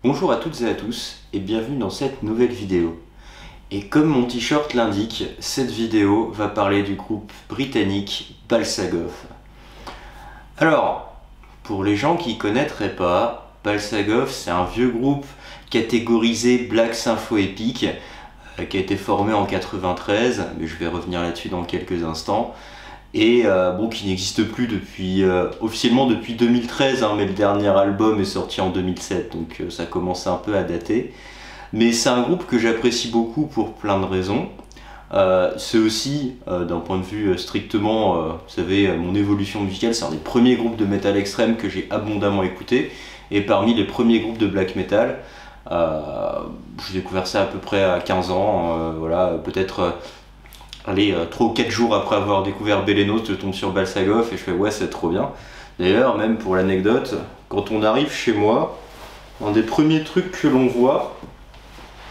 Bonjour à toutes et à tous et bienvenue dans cette nouvelle vidéo. Et comme mon t-shirt l'indique, cette vidéo va parler du groupe britannique Balsagoth. Alors, pour les gens qui ne connaîtraient pas, Balsagoth c'est un vieux groupe catégorisé Black Sympho Epic qui a été formé en 93, mais je vais revenir là-dessus dans quelques instants. Et qui n'existe plus depuis officiellement depuis 2013, mais le dernier album est sorti en 2007, donc ça commence un peu à dater. Mais c'est un groupe que j'apprécie beaucoup pour plein de raisons. C'est aussi, d'un point de vue strictement, vous savez, mon évolution musicale, c'est un des premiers groupes de metal extrême que j'ai abondamment écouté, et parmi les premiers groupes de black metal. J'ai découvert ça à peu près à 15 ans, voilà, peut-être... Allez, 3 ou 4 jours après avoir découvert Belenos, je tombe sur Balsagoth et je fais ouais, c'est trop bien. D'ailleurs, même pour l'anecdote, quand on arrive chez moi, un des premiers trucs que l'on voit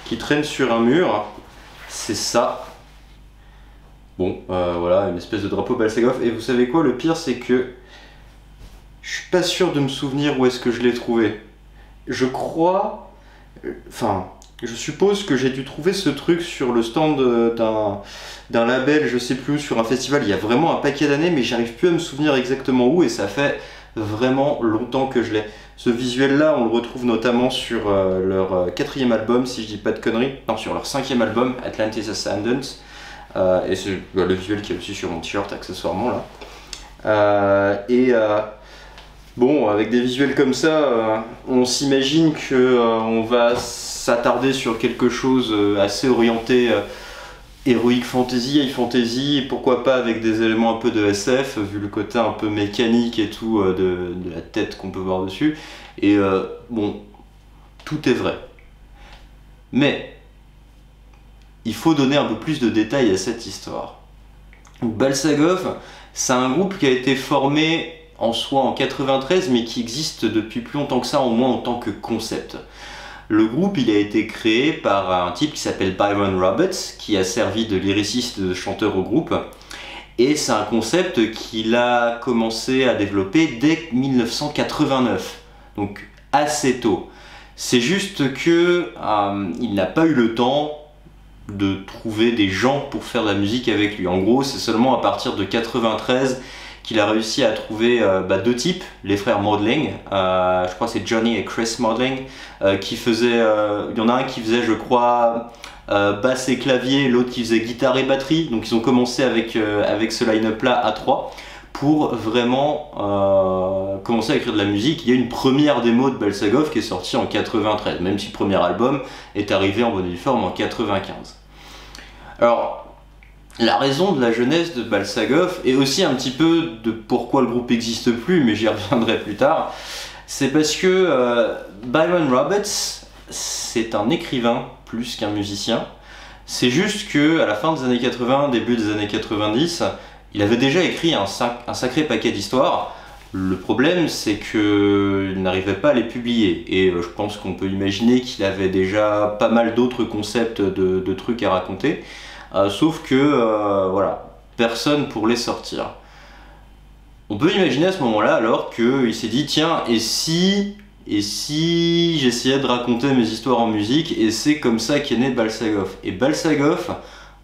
qui traîne sur un mur, c'est ça. Bon, voilà, une espèce de drapeau Balsagoth. Et vous savez quoi, le pire c'est que je suis pas sûr de me souvenir où est-ce que je l'ai trouvé. Je crois... Enfin... Je suppose que j'ai dû trouver ce truc sur le stand d'un label, je sais plus, sur un festival, il y a vraiment un paquet d'années, mais j'arrive plus à me souvenir exactement où, et ça fait vraiment longtemps que je l'ai. Ce visuel-là, on le retrouve notamment sur leur 4e album, si je dis pas de conneries, non, sur leur 5e album, Atlantis Ascendant, et c'est le visuel qui est aussi sur mon t-shirt, accessoirement, là. Bon, avec des visuels comme ça, on s'imagine qu'on va s'attarder sur quelque chose assez orienté héroïque fantasy, high fantasy, et pourquoi pas avec des éléments un peu de SF, vu le côté un peu mécanique et tout de la tête qu'on peut voir dessus. Et bon, tout est vrai. Mais, il faut donner un peu plus de détails à cette histoire. Balsagoth, c'est un groupe qui a été formé en soi en 93, mais qui existe depuis plus longtemps que ça, au moins en tant que concept. Le groupe il a été créé par un type qui s'appelle Byron Roberts, qui a servi de lyriciste de chanteur au groupe, et c'est un concept qu'il a commencé à développer dès 1989, donc assez tôt. C'est juste que il n'a pas eu le temps de trouver des gens pour faire de la musique avec lui. En gros, c'est seulement à partir de 93 qu'il a réussi à trouver deux types, les frères Maudling, je crois que c'est Johnny et Chris Maudling, qui faisaient, il y en a un qui faisait je crois basse et clavier, l'autre qui faisait guitare et batterie, donc ils ont commencé avec ce line-up là à 3 pour vraiment commencer à écrire de la musique. Il y a une première démo de Balsagoth qui est sortie en 93, même si le premier album est arrivé en bonne et due forme en 95. Alors, la raison de la jeunesse de Balsagoth et aussi un petit peu de pourquoi le groupe n'existe plus, mais j'y reviendrai plus tard, c'est parce que Byron Roberts, c'est un écrivain plus qu'un musicien. C'est juste que à la fin des années 80, début des années 90, il avait déjà écrit un sacré paquet d'histoires. Le problème, c'est qu'il n'arrivait pas à les publier, et je pense qu'on peut imaginer qu'il avait déjà pas mal d'autres concepts de trucs à raconter. Sauf que, voilà, personne pour les sortir. On peut imaginer à ce moment-là alors qu'il s'est dit, tiens, et si j'essayais de raconter mes histoires en musique, et c'est comme ça qu'est né Balsagoth. Et Balsagoth,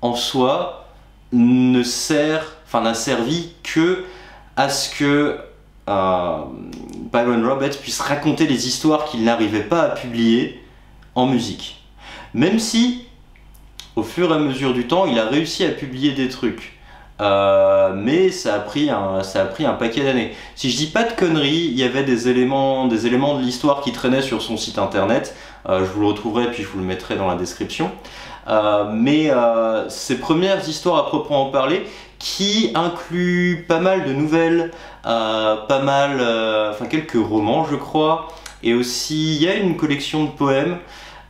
en soi, n'a servi que à ce que Byron Roberts puisse raconter les histoires qu'il n'arrivait pas à publier en musique. Même si, au fur et à mesure du temps, il a réussi à publier des trucs. Mais ça a pris un paquet d'années. Si je dis pas de conneries, il y avait des éléments de l'histoire qui traînaient sur son site internet. Je vous le retrouverai puis je vous le mettrai dans la description. Mais ses premières histoires à proprement parler, qui incluent pas mal de nouvelles, quelques romans je crois, et aussi il y a une collection de poèmes.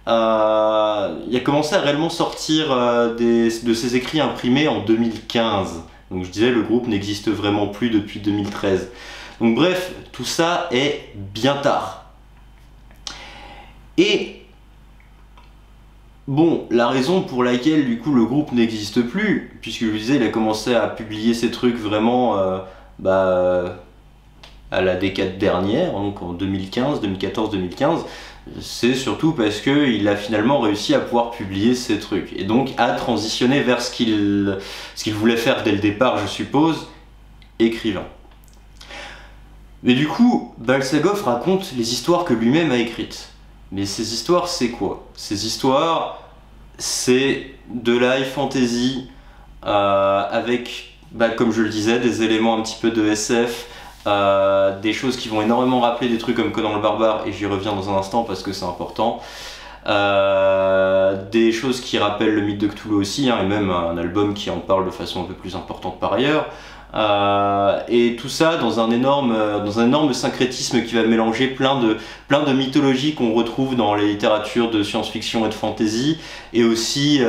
Il a commencé à réellement sortir de ses écrits imprimés en 2015. Donc je disais, le groupe n'existe vraiment plus depuis 2013. Donc bref, tout ça est bien tard. Et bon, la raison pour laquelle du coup le groupe n'existe plus, puisque je vous disais, il a commencé à publier ses trucs vraiment à la décade dernière, donc en 2015, 2014-2015, c'est surtout parce qu'il a finalement réussi à pouvoir publier ces trucs, et donc à transitionner vers ce qu'il voulait faire dès le départ, je suppose, écrivain. Mais du coup, Balsagov raconte les histoires que lui-même a écrites. Mais ces histoires, c'est quoi? Ces histoires, c'est de la high fantasy, avec, comme je le disais, des éléments un petit peu de SF, des choses qui vont énormément rappeler des trucs comme Conan le Barbare, et j'y reviens dans un instant parce que c'est important. Des choses qui rappellent le mythe de Cthulhu aussi, et même un album qui en parle de façon un peu plus importante par ailleurs. Et tout ça dans un énorme syncrétisme qui va mélanger plein de mythologies qu'on retrouve dans les littératures de science-fiction et de fantasy, et aussi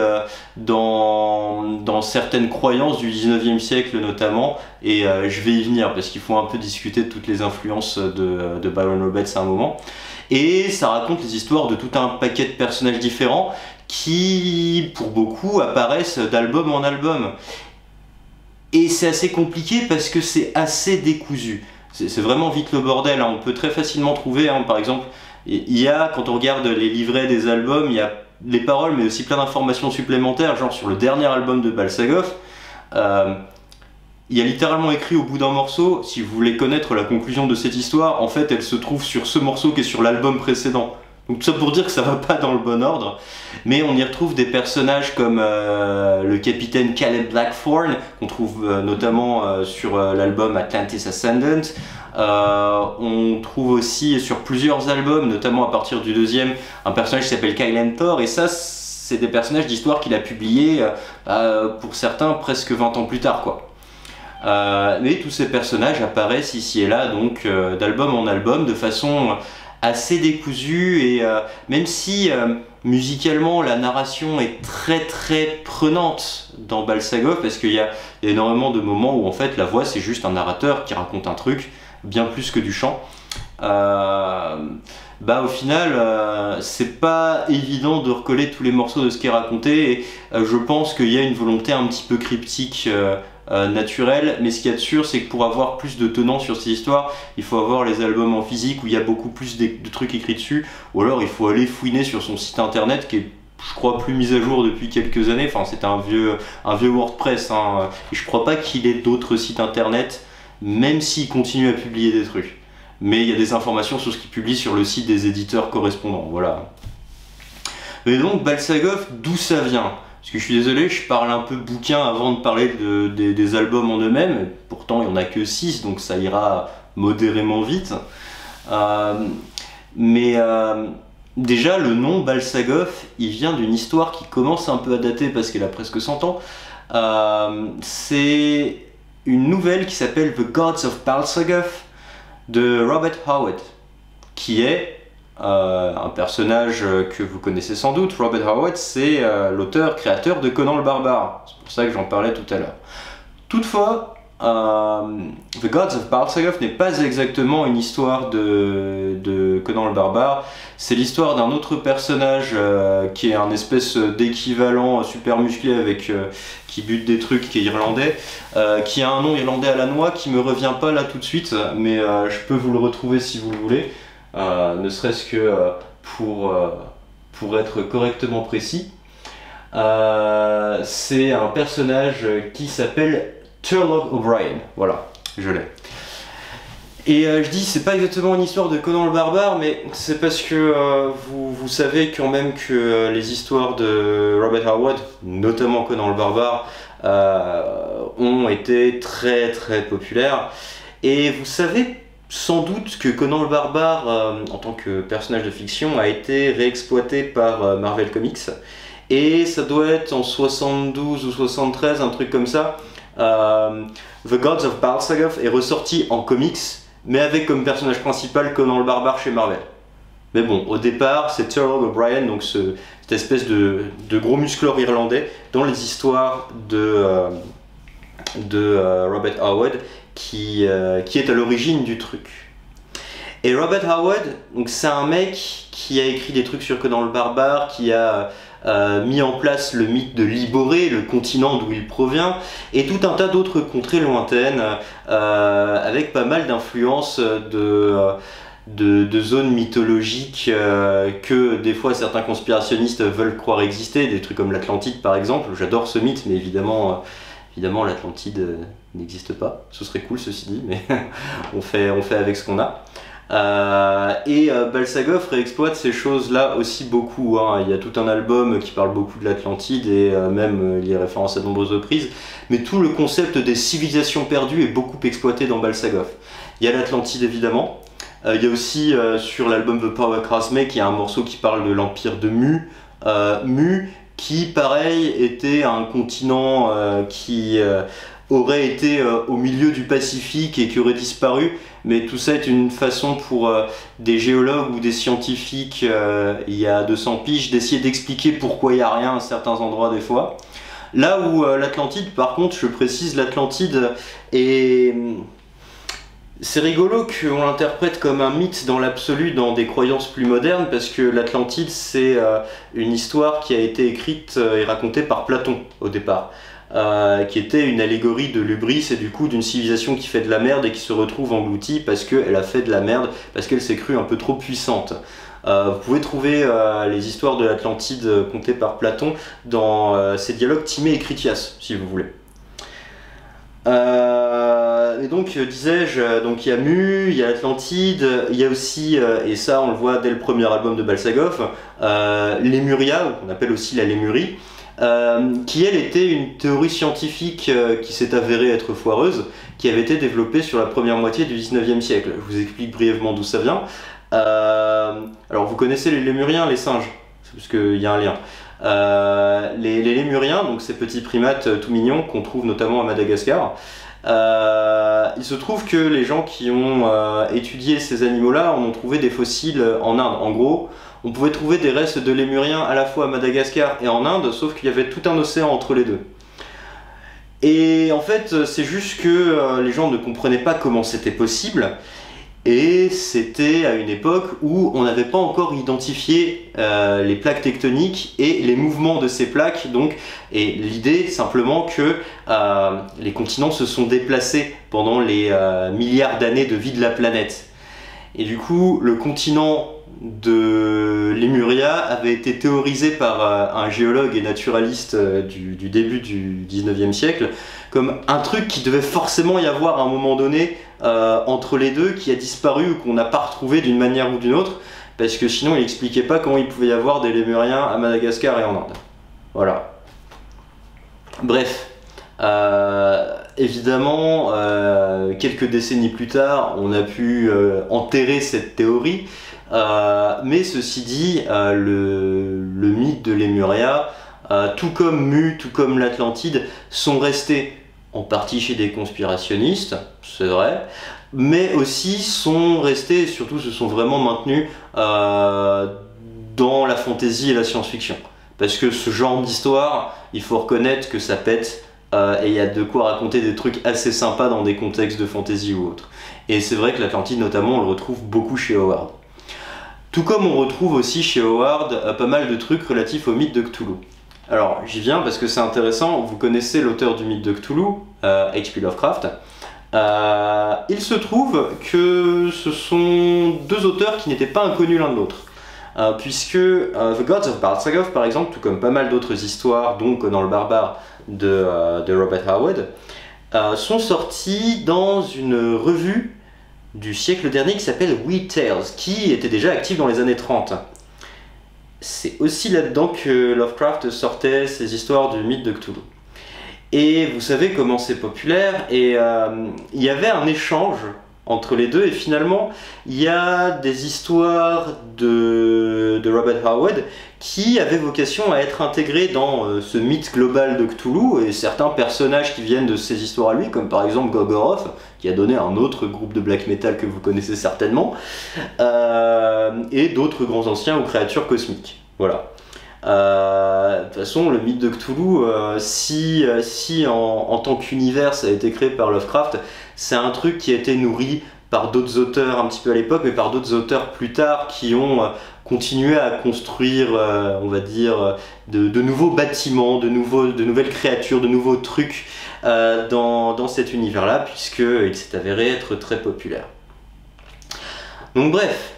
dans certaines croyances du 19e siècle notamment, et je vais y venir parce qu'il faut un peu discuter de toutes les influences de Byron Roberts à un moment. Et ça raconte les histoires de tout un paquet de personnages différents qui, pour beaucoup, apparaissent d'album en album. Et c'est assez compliqué parce que c'est assez décousu. C'est vraiment vite le bordel, hein. On peut très facilement trouver, hein, par exemple, quand on regarde les livrets des albums, il y a les paroles mais aussi plein d'informations supplémentaires, genre sur le dernier album de Balsagov, il y a littéralement écrit au bout d'un morceau, si vous voulez connaître la conclusion de cette histoire, en fait elle se trouve sur ce morceau qui est sur l'album précédent. Donc tout ça pour dire que ça va pas dans le bon ordre, mais on y retrouve des personnages comme le capitaine Caleb Blackthorne, qu'on trouve notamment sur l'album Atlantis Ascendant. On trouve aussi sur plusieurs albums, notamment à partir du deuxième, un personnage qui s'appelle Kylan Thor, et ça c'est des personnages d'histoire qu'il a publiés pour certains presque 20 ans plus tard, quoi. Mais tous ces personnages apparaissent ici et là, donc d'album en album, de façon assez décousue, et même si musicalement la narration est très prenante dans Balsagov, parce qu'il y a énormément de moments où en fait la voix c'est juste un narrateur qui raconte un truc, bien plus que du chant. Au final, c'est pas évident de recoller tous les morceaux de ce qui est raconté, et je pense qu'il y a une volonté un petit peu cryptique naturelle, mais ce qu'il y a de sûr, c'est que pour avoir plus de tenants sur ces histoires, il faut avoir les albums en physique où il y a beaucoup plus de trucs écrits dessus, ou alors il faut aller fouiner sur son site internet qui est, je crois, plus mis à jour depuis quelques années. Enfin, c'est un vieux WordPress, hein, et je crois pas qu'il ait d'autres sites internet, même s'il continue à publier des trucs. Mais il y a des informations sur ce qu'il publie sur le site des éditeurs correspondants, voilà. Mais donc, Balsagov, d'où ça vient? Parce que je suis désolé, je parle un peu bouquin avant de parler des albums en eux-mêmes, pourtant il n'y en a que 6, donc ça ira modérément vite. Déjà, le nom Balsagov, il vient d'une histoire qui commence un peu à dater parce qu'elle a presque 100 ans. C'est une nouvelle qui s'appelle The Gods of Balsagov de Robert Howard, qui est un personnage que vous connaissez sans doute. Robert Howard, c'est l'auteur-créateur de Conan le Barbare, c'est pour ça que j'en parlais tout à l'heure. Toutefois, The Gods of Balsagov n'est pas exactement une histoire de Conan le Barbare, c'est l'histoire d'un autre personnage qui est un espèce d'équivalent super musclé qui bute des trucs, qui est irlandais, qui a un nom irlandais à la noix qui me revient pas là tout de suite, mais je peux vous le retrouver si vous le voulez, ne serait-ce que pour être correctement précis. C'est un personnage qui s'appelle Turlough O'Brien, voilà, je l'ai. Et je dis, c'est pas exactement une histoire de Conan le Barbare, mais c'est parce que vous savez quand même que les histoires de Robert Howard, notamment Conan le Barbare, ont été très populaires. Et vous savez sans doute que Conan le Barbare, en tant que personnage de fiction, a été réexploité par Marvel Comics. Et ça doit être en 72 ou 73, un truc comme ça. The Gods of Balsagov est ressorti en comics, mais avec comme personnage principal Conan le Barbare chez Marvel. Mais bon, au départ, c'est Turlough O'Brien, donc cette espèce de gros musclor irlandais, dans les histoires de Robert Howard, qui est à l'origine du truc. Et Robert Howard, donc c'est un mec qui a écrit des trucs sur Conan le Barbare, qui a mis en place le mythe de Liboré, le continent d'où il provient, et tout un tas d'autres contrées lointaines, avec pas mal d'influences de zones mythologiques que des fois certains conspirationnistes veulent croire exister, des trucs comme l'Atlantide par exemple. J'adore ce mythe, mais évidemment l'Atlantide n'existe pas. Ce serait cool ceci dit, mais on fait avec ce qu'on a. Balsagov réexploite ces choses-là aussi beaucoup, hein. Il y a tout un album qui parle beaucoup de l'Atlantide et même il y a référence à de nombreuses reprises, mais tout le concept des civilisations perdues est beaucoup exploité dans Balsagov. Il y a l'Atlantide évidemment, il y a aussi sur l'album The Power Cosmic, il y a un morceau qui parle de l'empire de Mu, qui pareil était un continent qui aurait été au milieu du Pacifique et qui aurait disparu, mais tout ça est une façon pour des géologues ou des scientifiques il y a 200 piges d'essayer d'expliquer pourquoi il n'y a rien à certains endroits des fois. Là où l'Atlantide, par contre, je précise, l'Atlantide est... C'est rigolo qu'on l'interprète comme un mythe dans l'absolu, dans des croyances plus modernes, parce que l'Atlantide c'est une histoire qui a été écrite et racontée par Platon au départ. Qui était une allégorie de l'hubris et du coup d'une civilisation qui fait de la merde et qui se retrouve engloutie parce qu'elle a fait de la merde, parce qu'elle s'est crue un peu trop puissante. Vous pouvez trouver les histoires de l'Atlantide contées par Platon dans ses dialogues Timée et Critias, si vous voulez. Et donc, disais-je, donc il y a Mu, il y a l'Atlantide, il y a aussi, et ça on le voit dès le premier album de Balsagov, Lémuria, qu'on appelle aussi la Lémurie, qui elle était une théorie scientifique qui s'est avérée être foireuse, qui avait été développée sur la première moitié du 19e siècle. Je vous explique brièvement d'où ça vient. Alors vous connaissez les Lémuriens, les singes, parce qu'il y a un lien. Les Lémuriens, donc ces petits primates tout mignons qu'on trouve notamment à Madagascar, il se trouve que les gens qui ont étudié ces animaux-là en ont trouvé des fossiles en Inde. En gros, on pouvait trouver des restes de lémuriens à la fois à Madagascar et en Inde, sauf qu'il y avait tout un océan entre les deux. Et en fait, c'est juste que les gens ne comprenaient pas comment c'était possible, et c'était à une époque où on n'avait pas encore identifié les plaques tectoniques et les mouvements de ces plaques, donc, et l'idée simplement que les continents se sont déplacés pendant les milliards d'années de vie de la planète. Et du coup, le continent de Lémuria avait été théorisé par un géologue et naturaliste du début du 19e siècle comme un truc qui devait forcément y avoir à un moment donné entre les deux, qui a disparu ou qu'on n'a pas retrouvé d'une manière ou d'une autre, parce que sinon il n'expliquait pas comment il pouvait y avoir des Lémuriens à Madagascar et en Inde. Voilà. Bref. Évidemment, quelques décennies plus tard, on a pu enterrer cette théorie, mais ceci dit, le mythe de Lémuria, tout comme Mu, tout comme l'Atlantide, sont restés en partie chez des conspirationnistes, c'est vrai, mais aussi sont restés, et surtout se sont vraiment maintenus dans la fantasy et la science-fiction. Parce que ce genre d'histoire, il faut reconnaître que ça pète, et il y a de quoi raconter des trucs assez sympas dans des contextes de fantasy ou autres. Et c'est vrai que l'Atlantide notamment, on le retrouve beaucoup chez Howard. Tout comme on retrouve aussi chez Howard pas mal de trucs relatifs au mythe de Cthulhu. Alors j'y viens parce que c'est intéressant, vous connaissez l'auteur du mythe de Cthulhu, H.P. Lovecraft. Il se trouve que ce sont deux auteurs qui n'étaient pas inconnus l'un de l'autre. Puisque The Gods of Balsagov, par exemple, tout comme pas mal d'autres histoires, dont Conan le Barbare de Robert Howard, sont sortis dans une revue du siècle dernier qui s'appelle Weird Tales, qui était déjà active dans les années 30. C'est aussi là-dedans que Lovecraft sortait ses histoires du mythe de Cthulhu. Et vous savez comment c'est populaire, et il y avait un échange entre les deux, et finalement il y a des histoires de Robert Howard qui avaient vocation à être intégrées dans ce mythe global de Cthulhu, et certains personnages qui viennent de ces histoires à lui, comme par exemple Gorgoroth, qui a donné un autre groupe de black metal que vous connaissez certainement, et d'autres grands anciens ou créatures cosmiques. Voilà. De toute façon, le mythe de Cthulhu, si en tant qu'univers ça a été créé par Lovecraft, c'est un truc qui a été nourri par d'autres auteurs un petit peu à l'époque, mais par d'autres auteurs plus tard qui ont continué à construire, on va dire, de nouveaux bâtiments, de nouvelles créatures, de nouveaux trucs dans cet univers-là, puisqu'il s'est avéré être très populaire. Donc bref,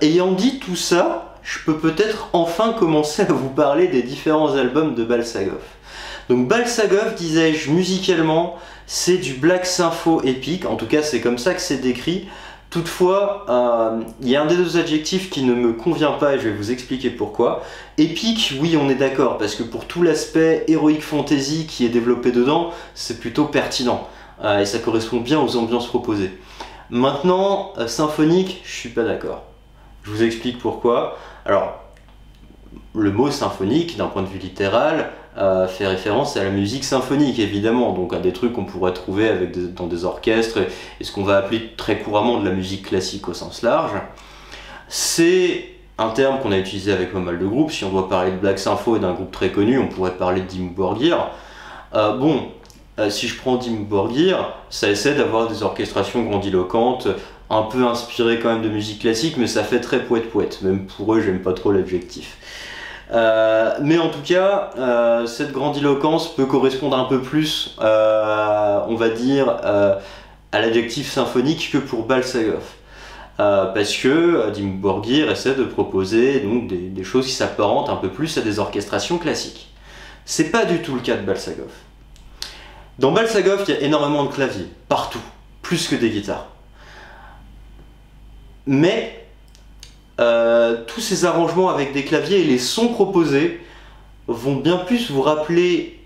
ayant dit tout ça, je peux peut-être enfin commencer à vous parler des différents albums de Balsagov. Donc Balsagov, disais-je, musicalement, c'est du black sympho épique, en tout cas c'est comme ça que c'est décrit. Toutefois, il y a un des deux adjectifs qui ne me convient pas et je vais vous expliquer pourquoi. Épique, oui on est d'accord, parce que pour tout l'aspect heroic fantasy qui est développé dedans, c'est plutôt pertinent. Et ça correspond bien aux ambiances proposées. Maintenant, symphonique, je suis pas d'accord. Je vous explique pourquoi. Alors, le mot symphonique, d'un point de vue littéral, fait référence à la musique symphonique, évidemment, donc à des trucs qu'on pourrait trouver dans des orchestres, et ce qu'on va appeler très couramment de la musique classique au sens large. C'est un terme qu'on a utilisé avec pas mal de groupes. Si on doit parler de Black Sympho et d'un groupe très connu, on pourrait parler de Dimmu Borgir. Si je prends Dimmu Borgir, ça essaie d'avoir des orchestrations grandiloquentes, un peu inspirées quand même de musique classique, mais ça fait très poète-poète. Même pour eux, j'aime pas trop l'adjectif. Mais en tout cas, cette grandiloquence peut correspondre un peu plus, on va dire, à l'adjectif symphonique que pour Balsagov. Parce que Dimmu Borgir essaie de proposer donc, des choses qui s'apparentent un peu plus à des orchestrations classiques. C'est pas du tout le cas de Balsagov. Dans Balsagov, il y a énormément de claviers, partout, plus que des guitares. Mais tous ces arrangements avec des claviers et les sons proposés vont bien plus vous rappeler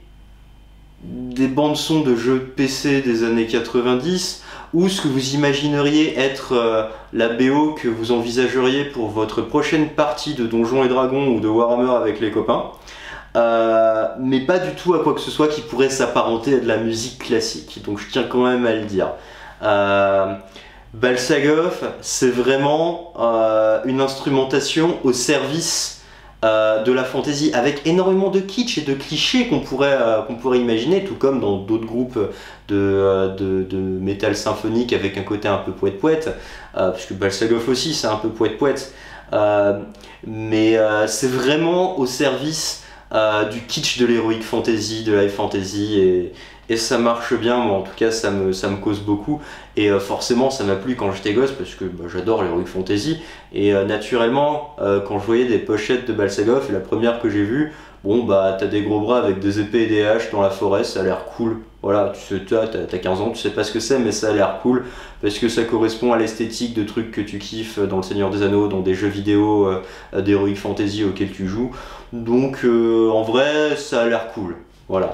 des bandes-sons de jeux PC des années 90 ou ce que vous imagineriez être la BO que vous envisageriez pour votre prochaine partie de Donjons et Dragons ou de Warhammer avec les copains. Mais pas du tout à quoi que ce soit qui pourrait s'apparenter à de la musique classique, donc je tiens quand même à le dire. Balsagov, c'est vraiment une instrumentation au service de la fantasy, avec énormément de kitsch et de clichés qu'on pourrait imaginer, tout comme dans d'autres groupes de métal symphonique avec un côté un peu poète-poète, puisque Balsagov aussi c'est un peu poète-poète, mais c'est vraiment au service du kitsch de l'heroic fantasy, de la high fantasy, et ça marche bien. Moi en tout cas ça me cause beaucoup, et forcément ça m'a plu quand j'étais gosse parce que j'adore l'heroic fantasy, et naturellement quand je voyais des pochettes de Balsagov, et la première que j'ai vue, t'as des gros bras avec des épées et des haches dans la forêt, ça a l'air cool. Voilà, t'as 15 ans, tu sais pas ce que c'est, mais ça a l'air cool parce que ça correspond à l'esthétique de trucs que tu kiffes dans le Seigneur des Anneaux, dans des jeux vidéo d'heroic fantasy auxquels tu joues. Donc en vrai, ça a l'air cool. Voilà.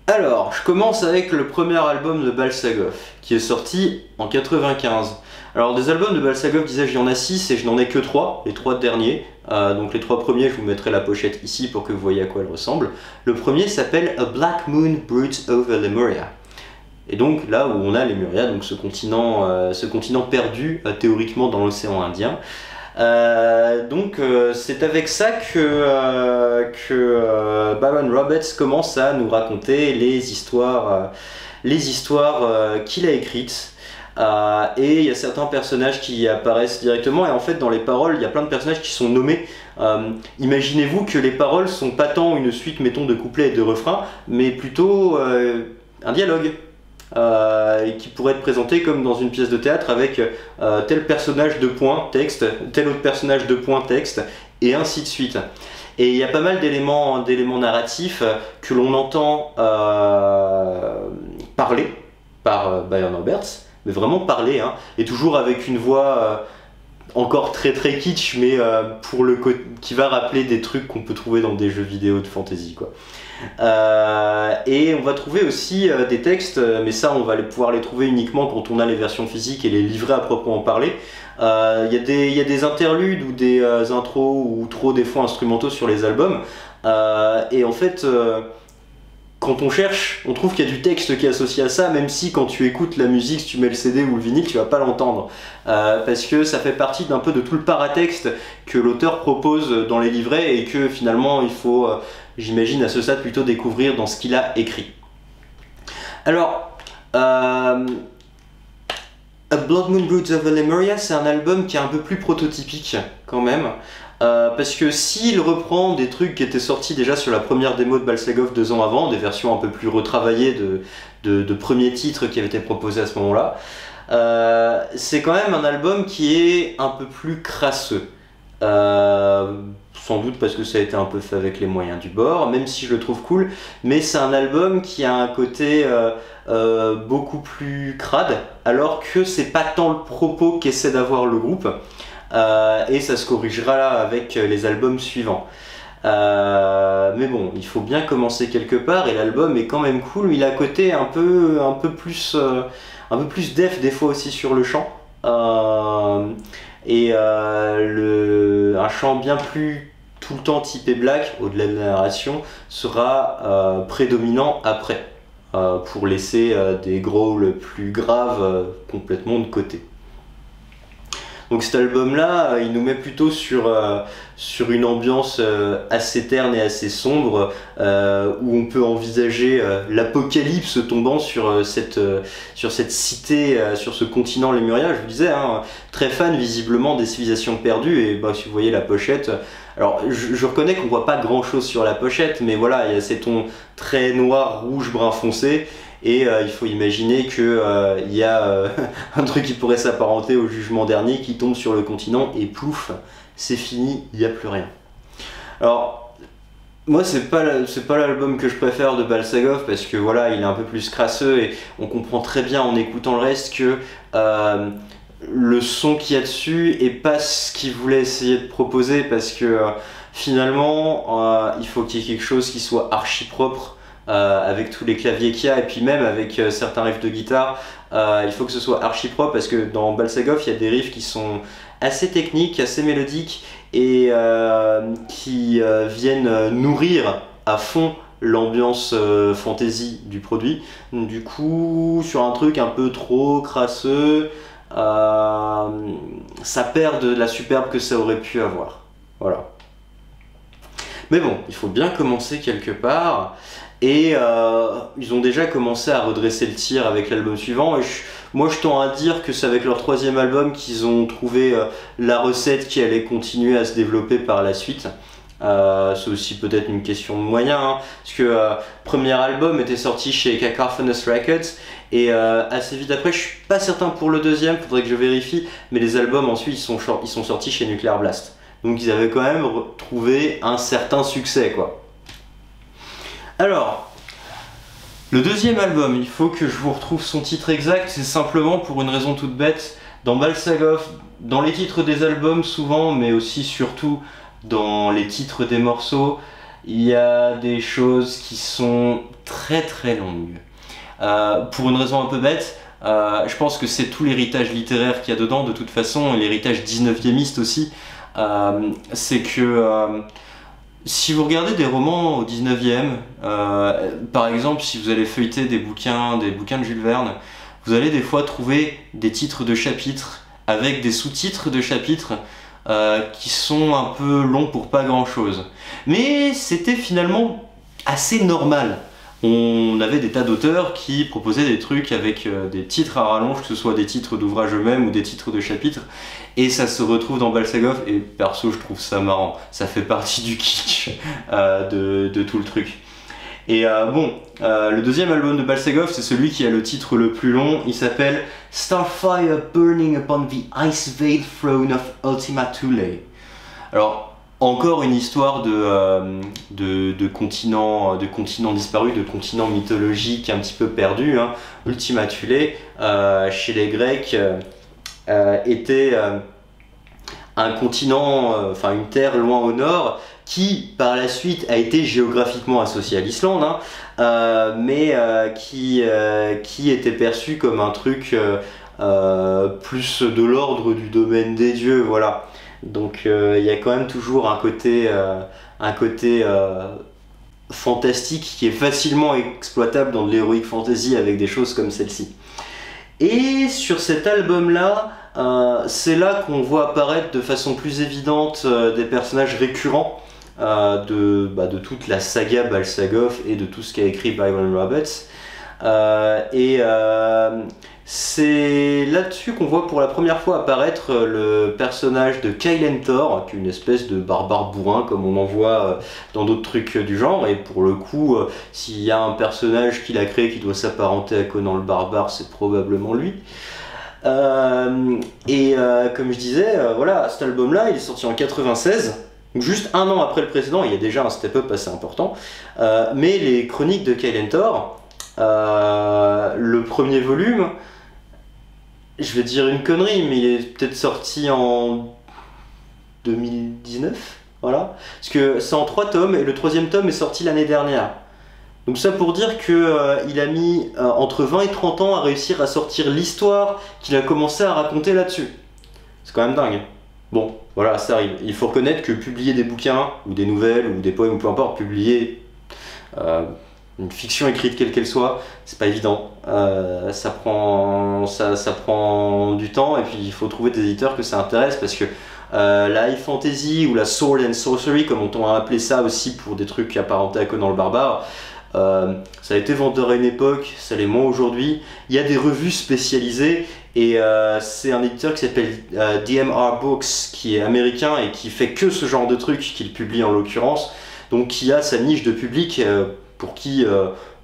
Alors, je commence avec le premier album de Balsagov, qui est sorti en 95. Alors, des albums de Balsagov, disais-je, il y en a 6 et je n'en ai que 3, les 3 derniers. Donc les 3 premiers, je vous mettrai la pochette ici pour que vous voyez à quoi elle ressemble. Le premier s'appelle A Black Moon Broods Over Lemuria. Et donc là où on a Lemuria, donc ce continent perdu théoriquement dans l'océan Indien. C'est avec ça que Baron Roberts commence à nous raconter les histoires qu'il a écrites. Et il y a certains personnages qui apparaissent directement, et en fait dans les paroles il y a plein de personnages qui sont nommés. Imaginez-vous que les paroles sont pas tant une suite, mettons, de couplets et de refrains, mais plutôt un dialogue. Qui pourrait être présenté comme dans une pièce de théâtre avec tel personnage de point texte, tel autre personnage de point texte, et ainsi de suite. Et il y a pas mal d'éléments narratifs que l'on entend parler par Baron Roberts, mais vraiment parler, hein, et toujours avec une voix encore très très kitsch, mais qui va rappeler des trucs qu'on peut trouver dans des jeux vidéo de fantasy, quoi. Et on va trouver aussi des textes, mais ça on va pouvoir les trouver uniquement quand on a les versions physiques et les livrets à proprement parler. Il y a des interludes ou des intros ou trop des fois instrumentaux sur les albums, et en fait quand on cherche, on trouve qu'il y a du texte qui est associé à ça, même si quand tu écoutes la musique, si tu mets le CD ou le vinyle, tu vas pas l'entendre. Parce que ça fait partie d'un peu de tout le paratexte que l'auteur propose dans les livrets, et que finalement il faut, j'imagine à ce stade, plutôt découvrir dans ce qu'il a écrit. Alors, A Blood Moon Broods Over Lemuria, c'est un album qui est un peu plus prototypique quand même. Parce que s'il reprend des trucs qui étaient sortis déjà sur la première démo de Balsagov 2 ans avant, des versions un peu plus retravaillées de premiers titres qui avaient été proposés à ce moment-là, c'est quand même un album qui est un peu plus crasseux. Sans doute parce que ça a été un peu fait avec les moyens du bord, même si je le trouve cool, mais c'est un album qui a un côté beaucoup plus crade, alors que c'est pas tant le propos qu'essaie d'avoir le groupe, et ça se corrigera là avec les albums suivants. Mais bon, il faut bien commencer quelque part, et l'album est quand même cool. Il a un côté un peu plus def des fois aussi sur le chant, un chant bien plus tout le temps typé black, au-delà de la narration, sera prédominant après, pour laisser des growls plus graves complètement de côté. Donc cet album-là, il nous met plutôt sur une ambiance assez terne et assez sombre, où on peut envisager l'apocalypse tombant sur cette cité, sur ce continent Lémurien. Je vous disais, hein, très fan visiblement des civilisations perdues, et bah, si vous voyez la pochette, alors je reconnais qu'on voit pas grand-chose sur la pochette, mais voilà, il y a ces tons très noirs, rouge, brun foncé. Et il faut imaginer qu'il y a un truc qui pourrait s'apparenter au jugement dernier qui tombe sur le continent et plouf, c'est fini, il n'y a plus rien. Alors, moi c'est pas l'album que je préfère de Balsagov parce que voilà, il est un peu plus crasseux et on comprend très bien en écoutant le reste que le son qu'il y a dessus est pas ce qu'il voulait essayer de proposer, parce que finalement il faut qu'il y ait quelque chose qui soit archi propre. Avec tous les claviers qu'il y a, et puis même avec certains riffs de guitare, il faut que ce soit archi propre, parce que dans Balsagov il y a des riffs qui sont assez techniques, assez mélodiques, et qui viennent nourrir à fond l'ambiance fantasy du produit. Du coup, sur un truc un peu trop crasseux, ça perd de la superbe que ça aurait pu avoir. Voilà. Mais bon, il faut bien commencer quelque part. Et ils ont déjà commencé à redresser le tir avec l'album suivant, et moi je tends à dire que c'est avec leur troisième album qu'ils ont trouvé la recette qui allait continuer à se développer par la suite. C'est aussi peut-être une question de moyens, hein, parce que le premier album était sorti chez Cacophonous Records, et assez vite après, je suis pas certain pour le deuxième, faudrait que je vérifie, mais les albums ensuite ils sont sortis chez Nuclear Blast. Donc ils avaient quand même trouvé un certain succès, quoi. Alors, le deuxième album, il faut que je vous retrouve son titre exact, c'est simplement pour une raison toute bête. Dans Balsagov, dans les titres des albums souvent, mais aussi surtout dans les titres des morceaux, il y a des choses qui sont très très longues. Pour une raison un peu bête, je pense que c'est tout l'héritage littéraire qu'il y a dedans, de toute façon, et l'héritage 19e aussi, c'est que... si vous regardez des romans au 19e, par exemple si vous allez feuilleter des bouquins de Jules Verne, vous allez des fois trouver des titres de chapitres avec des sous-titres de chapitres qui sont un peu longs pour pas grand chose. Mais c'était finalement assez normal. On avait des tas d'auteurs qui proposaient des trucs avec des titres à rallonge, que ce soit des titres d'ouvrages eux-mêmes ou des titres de chapitres, et ça se retrouve dans Balsagov, et perso je trouve ça marrant, ça fait partie du kitsch de tout le truc. Et le deuxième album de Balsagov, c'est celui qui a le titre le plus long, il s'appelle Starfire Burning Upon the Ice Veiled Throne of Ultima Thule. Alors, encore une histoire de continent disparu, de continent mythologique un petit peu perdu, hein. Ultima Thule, chez les Grecs, était un continent, enfin une terre loin au nord, qui par la suite a été géographiquement associé à l'Islande, hein, mais qui était perçu comme un truc plus de l'ordre du domaine des dieux, voilà. Donc il y a quand même toujours un côté fantastique qui est facilement exploitable dans de l'heroic fantasy avec des choses comme celle-ci. Et sur cet album-là, c'est là qu'on voit apparaître de façon plus évidente des personnages récurrents de toute la saga Balsagov et de tout ce qu'a écrit Byron Roberts. C'est là-dessus qu'on voit pour la première fois apparaître le personnage de Kailentor, qui est une espèce de barbare bourrin comme on en voit dans d'autres trucs du genre, et pour le coup, s'il y a un personnage qu'il a créé qui doit s'apparenter à Conan le barbare, c'est probablement lui. Comme je disais, voilà, cet album-là, il est sorti en 96, donc juste un an après le précédent. Il y a déjà un step-up assez important. Mais les chroniques de Kyle & Thor, le premier volume, je vais dire une connerie, mais il est peut-être sorti en 2019, voilà. Parce que c'est en 3 tomes et le 3e tome est sorti l'année dernière. Donc ça pour dire qu'il a mis entre 20 et 30 ans à réussir à sortir l'histoire qu'il a commencé à raconter là-dessus. C'est quand même dingue. Bon, voilà, ça arrive. Il faut reconnaître que publier des bouquins, ou des nouvelles, ou des poèmes, ou peu importe, publier une fiction écrite quelle qu'elle soit, c'est pas évident. Ça prend du temps, et puis il faut trouver des éditeurs que ça intéresse, parce que la high fantasy, ou la sword and sorcery, comme on a appelé ça aussi pour des trucs apparentés à Conan le Barbare, ça a été vendeur à une époque, ça l'est moins aujourd'hui. Il y a des revues spécialisées, et c'est un éditeur qui s'appelle DMR Books, qui est américain et qui fait que ce genre de trucs qu'il publie en l'occurrence, donc qui a sa niche de public pour qui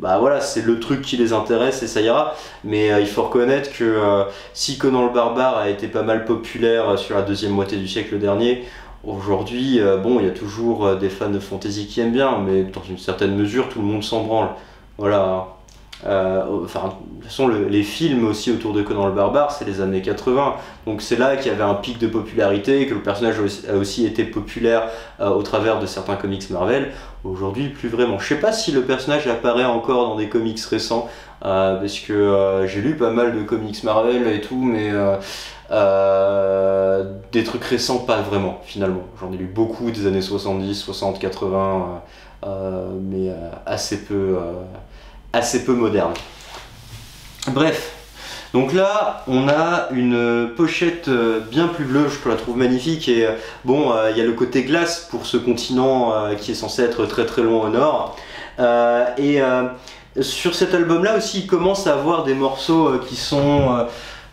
bah voilà, c'est le truc qui les intéresse et ça ira. Mais il faut reconnaître que si Conan le Barbare a été pas mal populaire sur la deuxième moitié du siècle dernier, aujourd'hui, bon, il y a toujours des fans de fantasy qui aiment bien, mais dans une certaine mesure, tout le monde s'en branle. Voilà. Enfin, de toute façon, les films aussi autour de Conan le Barbare, c'est les années 80. Donc c'est là qu'il y avait un pic de popularité, que le personnage a aussi été populaire au travers de certains comics Marvel. Aujourd'hui, plus vraiment. Je sais pas si le personnage apparaît encore dans des comics récents, parce que j'ai lu pas mal de comics Marvel et tout, mais des trucs récents, pas vraiment, finalement. J'en ai lu beaucoup des années 70, 60, 80, mais assez peu moderne. Bref, donc là on a une pochette bien plus bleue, je la trouve magnifique, et bon, il y a le côté glace pour ce continent qui est censé être très très loin au nord, sur cet album là aussi il commence à avoir des morceaux qui sont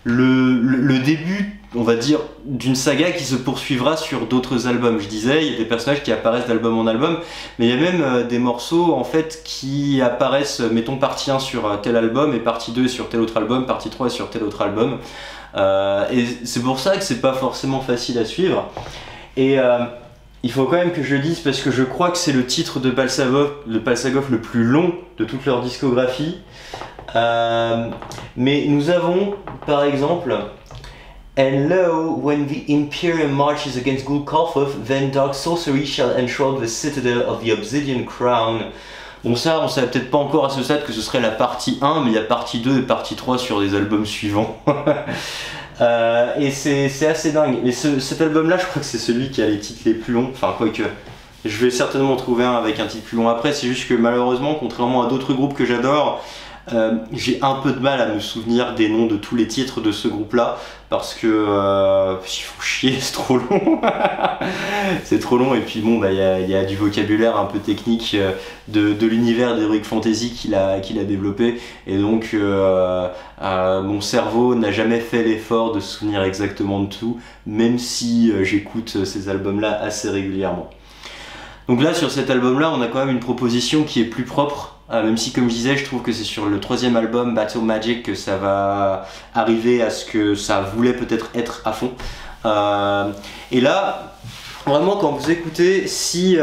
le début, on va dire, d'une saga qui se poursuivra sur d'autres albums. Je disais, il y a des personnages qui apparaissent d'album en album, mais il y a même des morceaux en fait qui apparaissent, mettons partie 1 sur tel album et partie 2 sur tel autre album, partie 3 sur tel autre album, et c'est pour ça que c'est pas forcément facile à suivre. Et il faut quand même que je le dise, parce que je crois que c'est le titre de Balsagov le plus long de toute leur discographie. Mais nous avons par exemple And lo, when the Imperium marches against Gul'Karthov, then dark sorcery shall enshroud the citadel of the Obsidian Crown. Bon, ça, on savait peut-être pas encore à ce stade que ce serait la partie 1, mais il y a partie 2 et partie 3 sur des albums suivants. Et c'est assez dingue. Et cet album-là, je crois que c'est celui qui a les titres les plus longs. Enfin, quoique, je vais certainement trouver un avec un titre plus long après. C'est juste que malheureusement, contrairement à d'autres groupes que j'adore, j'ai un peu de mal à me souvenir des noms de tous les titres de ce groupe-là, parce que il faut chier, c'est trop long. C'est trop long, et puis bon, bah, y a du vocabulaire un peu technique de l'univers d'Heroic Fantasy qu'il a développé, et donc mon cerveau n'a jamais fait l'effort de se souvenir exactement de tout, même si j'écoute ces albums-là assez régulièrement. Donc là, sur cet album-là, on a quand même une proposition qui est plus propre. Même si, comme je disais, je trouve que c'est sur le 3e album, Battle Magic, que ça va arriver à ce que ça voulait peut-être être à fond. Et là, vraiment, quand vous écoutez, si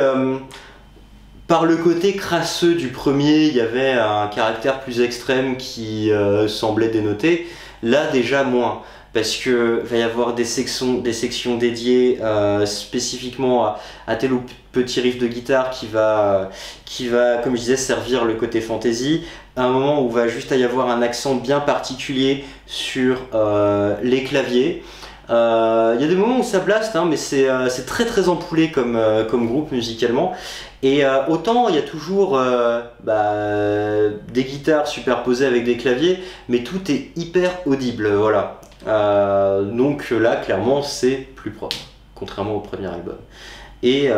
par le côté crasseux du premier, il y avait un caractère plus extrême qui semblait dénoter, là déjà moins. Parce que va y avoir des sections dédiées spécifiquement à tel ou petit riff de guitare qui va, comme je disais, servir le côté fantasy. À un moment où va juste y avoir un accent bien particulier sur les claviers. Il y a des moments où ça blaste, hein, mais c'est très très ampoulé comme groupe musicalement. Et autant il y a toujours des guitares superposées avec des claviers, mais tout est hyper audible, voilà. Donc là, clairement, c'est plus propre, contrairement au premier album. Et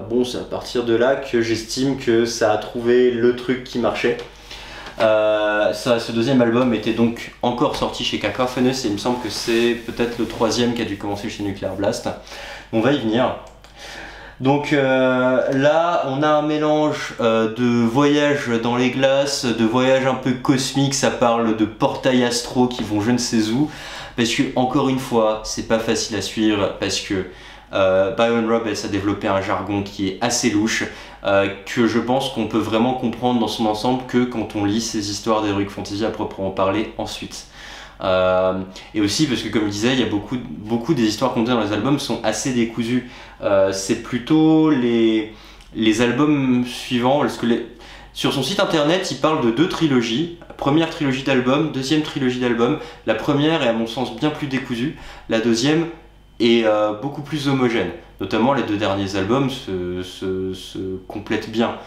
bon, c'est à partir de là que j'estime que ça a trouvé le truc qui marchait. Ce deuxième album était donc encore sorti chez Cacophonous, et il me semble que c'est peut-être le 3e qui a dû commencer chez Nuclear Blast. On va y venir. Donc là, on a un mélange de voyages dans les glaces, de voyages un peu cosmiques, ça parle de portails astraux qui vont je ne sais où. parce que encore une fois, c'est pas facile à suivre, parce que Byron Roberts a développé un jargon qui est assez louche, que je pense qu'on peut vraiment comprendre dans son ensemble que quand on lit ces histoires d'Heroic Fantasy à proprement parler ensuite. Et aussi parce que comme je disais, il y a beaucoup des histoires contées dans les albums sont assez décousues. C'est plutôt les albums suivants, parce que sur son site internet, il parle de 2 trilogies. Première trilogie d'albums, deuxième trilogie d'albums. La première est à mon sens bien plus décousue. La deuxième est beaucoup plus homogène. Notamment les 2 derniers albums se complètent bien.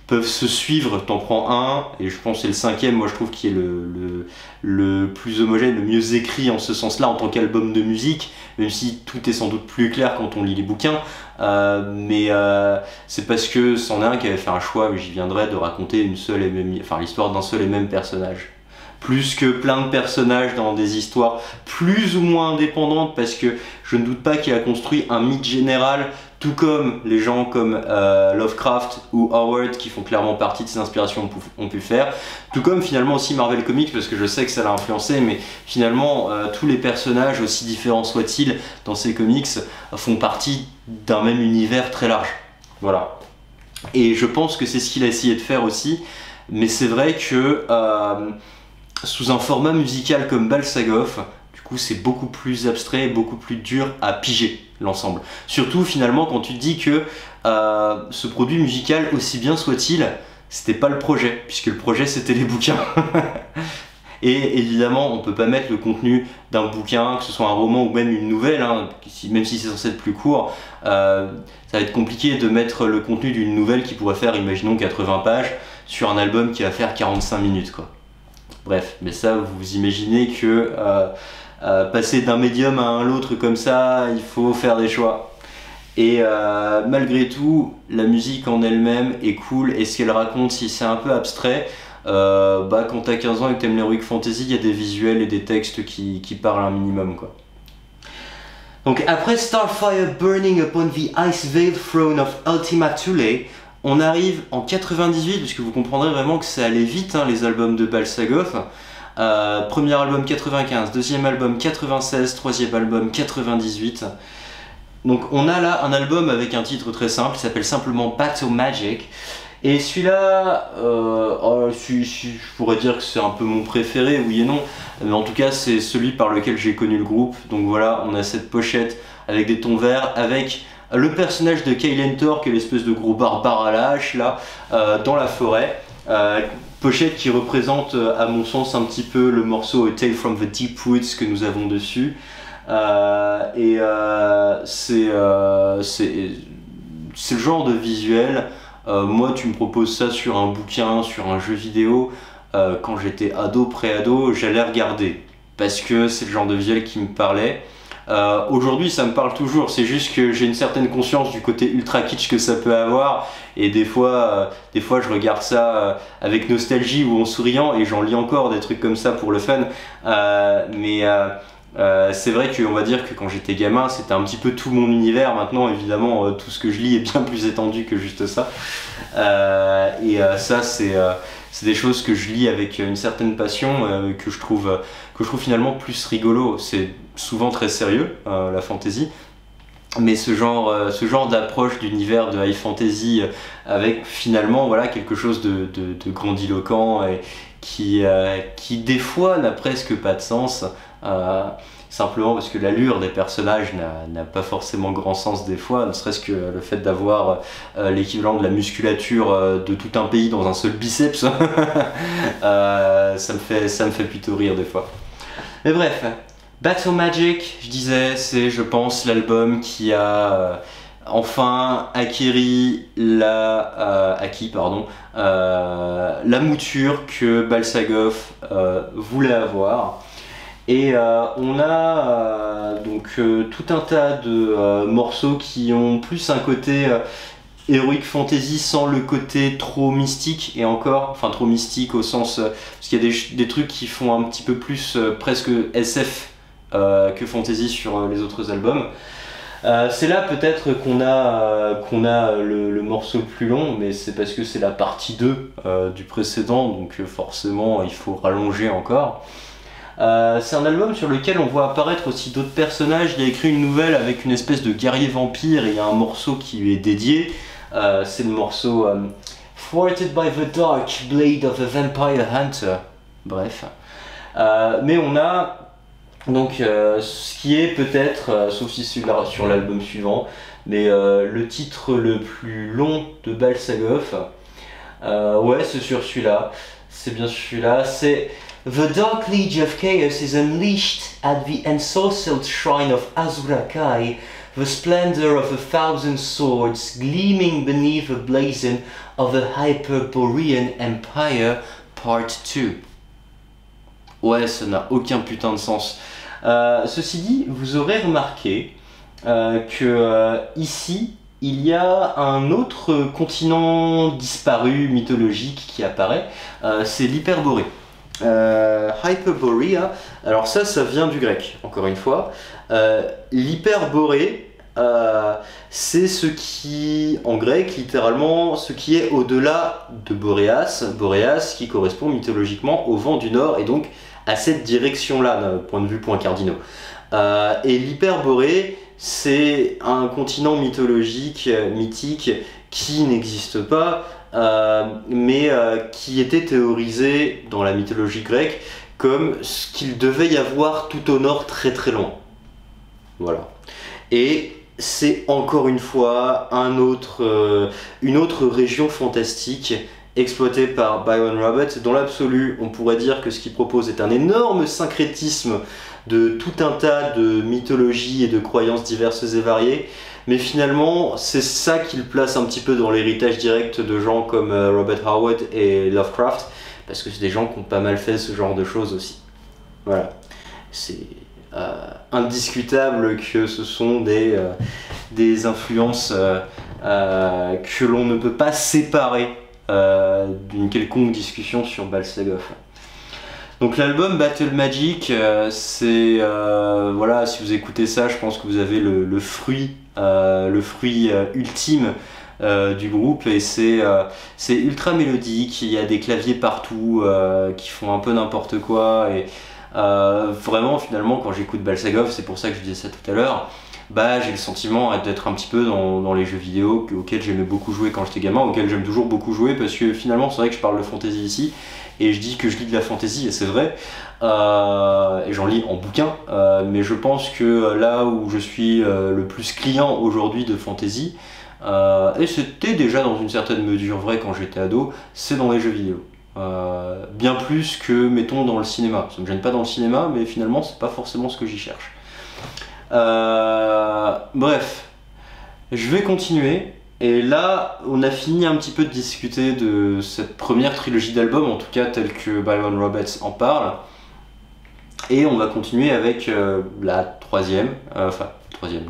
Peuvent se suivre, t'en prends un, et je pense que c'est le 5e, moi je trouve qu'il est le plus homogène, le mieux écrit en ce sens-là en tant qu'album de musique, même si tout est sans doute plus clair quand on lit les bouquins, mais c'est parce que c'en est un qui avait fait un choix, mais j'y viendrai, de raconter l'histoire d'un seul et même personnage. Plus que plein de personnages dans des histoires plus ou moins indépendantes, parce que je ne doute pas qu'il a construit un mythe général, tout comme les gens comme Lovecraft ou Howard qui font clairement partie de ses inspirations ont pu faire, tout comme finalement aussi Marvel Comics, parce que je sais que ça l'a influencé, mais finalement tous les personnages, aussi différents soient-ils dans ces comics, font partie d'un même univers très large. Voilà. Et je pense que c'est ce qu'il a essayé de faire aussi, mais c'est vrai que sous un format musical comme Balsagov, du coup c'est beaucoup plus abstrait, beaucoup plus dur à piger l'ensemble. Surtout finalement quand tu te dis que ce produit musical, aussi bien soit-il, c'était pas le projet, puisque le projet c'était les bouquins. Et évidemment on peut pas mettre le contenu d'un bouquin, que ce soit un roman ou même une nouvelle, hein, même si c'est censé être plus court, ça va être compliqué de mettre le contenu d'une nouvelle qui pourrait faire, imaginons, 80 pages sur un album qui va faire 45 minutes quoi. Bref, mais ça, vous imaginez que passer d'un médium à un autre comme ça, il faut faire des choix. Et malgré tout, la musique en elle-même est cool, et ce qu'elle raconte, si c'est un peu abstrait, quand t'as 15 ans et que t'aimes l'Heroic Fantasy, il y a des visuels et des textes qui parlent un minimum, quoi. Donc après Starfire Burning Upon the Ice Veiled Throne of Ultima Thule, on arrive en 98, puisque vous comprendrez vraiment que ça allait vite, hein, les albums de Balsagov. Premier album 95, deuxième album 96, troisième album 98. Donc on a là un album avec un titre très simple, qui s'appelle simplement Battle Magic. Et celui-là, je pourrais dire que c'est un peu mon préféré, oui et non. Mais en tout cas, c'est celui par lequel j'ai connu le groupe. Donc voilà, on a cette pochette avec des tons verts, avec le personnage de Kailentor, qui est l'espèce de gros barbare à la hache là, dans la forêt. Pochette qui représente à mon sens un petit peu le morceau A Tale from the Deep Woods que nous avons dessus. C'est le genre de visuel, moi tu me proposes ça sur un bouquin, sur un jeu vidéo, quand j'étais ado, pré-ado, j'allais regarder, parce que c'est le genre de visuel qui me parlait. Aujourd'hui ça me parle toujours, c'est juste que j'ai une certaine conscience du côté ultra kitsch que ça peut avoir, et des fois je regarde ça avec nostalgie ou en souriant, et j'en lis encore des trucs comme ça pour le fun, c'est vrai qu'on va dire que quand j'étais gamin c'était un petit peu tout mon univers. Maintenant évidemment tout ce que je lis est bien plus étendu que juste ça, ça c'est des choses que je lis avec une certaine passion, que je trouve finalement plus rigolo. C'est souvent très sérieux, la fantasy, mais ce genre d'approche d'univers de high fantasy avec finalement voilà, quelque chose de grandiloquent et qui des fois n'a presque pas de sens, simplement parce que l'allure des personnages n'a pas forcément grand sens des fois, ne serait-ce que le fait d'avoir l'équivalent de la musculature de tout un pays dans un seul biceps. Ça me fait plutôt rire des fois. Mais bref, Battle Magic, je disais, c'est je pense l'album qui a enfin acquis la mouture que Balsagov voulait avoir. Et on a donc tout un tas de morceaux qui ont plus un côté Heroic Fantasy sans le côté trop mystique, et encore, enfin trop mystique au sens, parce qu'il y a des trucs qui font un petit peu plus presque SF que Fantasy sur les autres albums. C'est là peut-être qu'on a le morceau le plus long, mais c'est parce que c'est la partie 2 du précédent, donc forcément il faut rallonger encore. C'est un album sur lequel on voit apparaître aussi d'autres personnages. Il a écrit une nouvelle avec une espèce de guerrier vampire et il y a un morceau qui lui est dédié. C'est le morceau Thwarted by the Dark Blade of a Vampire Hunter. Bref. Mais on a donc ce qui est peut-être, sauf si c'est sur l'album suivant, mais le titre le plus long de Balsagov. Ouais, c'est sur celui-là. C'est bien celui-là. C'est The Dark Legion of Chaos is unleashed at the ensorcelled shrine of Azura Kai, the splendor of 1,000 swords gleaming beneath the blazon of the Hyperborean Empire, Part 2. Ouais, ça n'a aucun putain de sens. Ceci dit, vous aurez remarqué que ici, il y a un autre continent disparu, mythologique, qui apparaît, c'est l'Hyperborée. Hyperborea, alors ça vient du grec, encore une fois. L'Hyperborée, c'est ce qui, en grec, littéralement, ce qui est au-delà de Boréas, Boréas qui correspond mythologiquement au vent du nord, et donc à cette direction-là, d'un point de vue point cardinaux. Et l'Hyperborée, c'est un continent mythologique, mythique, qui n'existe pas, mais qui était théorisé dans la mythologie grecque comme ce qu'il devait y avoir tout au nord très très loin. Voilà. Et c'est encore une fois une autre région fantastique exploitée par Byron Roberts. Dans l'absolu, on pourrait dire que ce qu'il propose est un énorme syncrétisme de tout un tas de mythologies et de croyances diverses et variées, mais finalement c'est ça qui le place un petit peu dans l'héritage direct de gens comme Robert Howard et Lovecraft, parce que c'est des gens qui ont pas mal fait ce genre de choses aussi. Voilà, c'est indiscutable que ce sont des influences que l'on ne peut pas séparer d'une quelconque discussion sur Balsagov. Donc l'album Battle Magic, c'est voilà, si vous écoutez ça, je pense que vous avez le fruit ultime du groupe, et c'est ultra mélodique. Il y a des claviers partout qui font un peu n'importe quoi, et vraiment finalement quand j'écoute Balsagov, c'est pour ça que je disais ça tout à l'heure, bah j'ai le sentiment d'être un petit peu dans les jeux vidéo auxquels j'aimais beaucoup jouer quand j'étais gamin, auxquels j'aime toujours beaucoup jouer, parce que finalement c'est vrai que je parle de fantasy ici, et je dis que je lis de la fantasy, et c'est vrai, et j'en lis en bouquin, mais je pense que là où je suis le plus client aujourd'hui de fantasy, et c'était déjà dans une certaine mesure vrai quand j'étais ado, c'est dans les jeux vidéo. Bien plus que, mettons, dans le cinéma. Ça me gêne pas dans le cinéma, mais finalement c'est pas forcément ce que j'y cherche. Bref, je vais continuer. Et là, on a fini un petit peu de discuter de cette première trilogie d'albums, en tout cas telle que Byron Roberts en parle. Et on va continuer avec la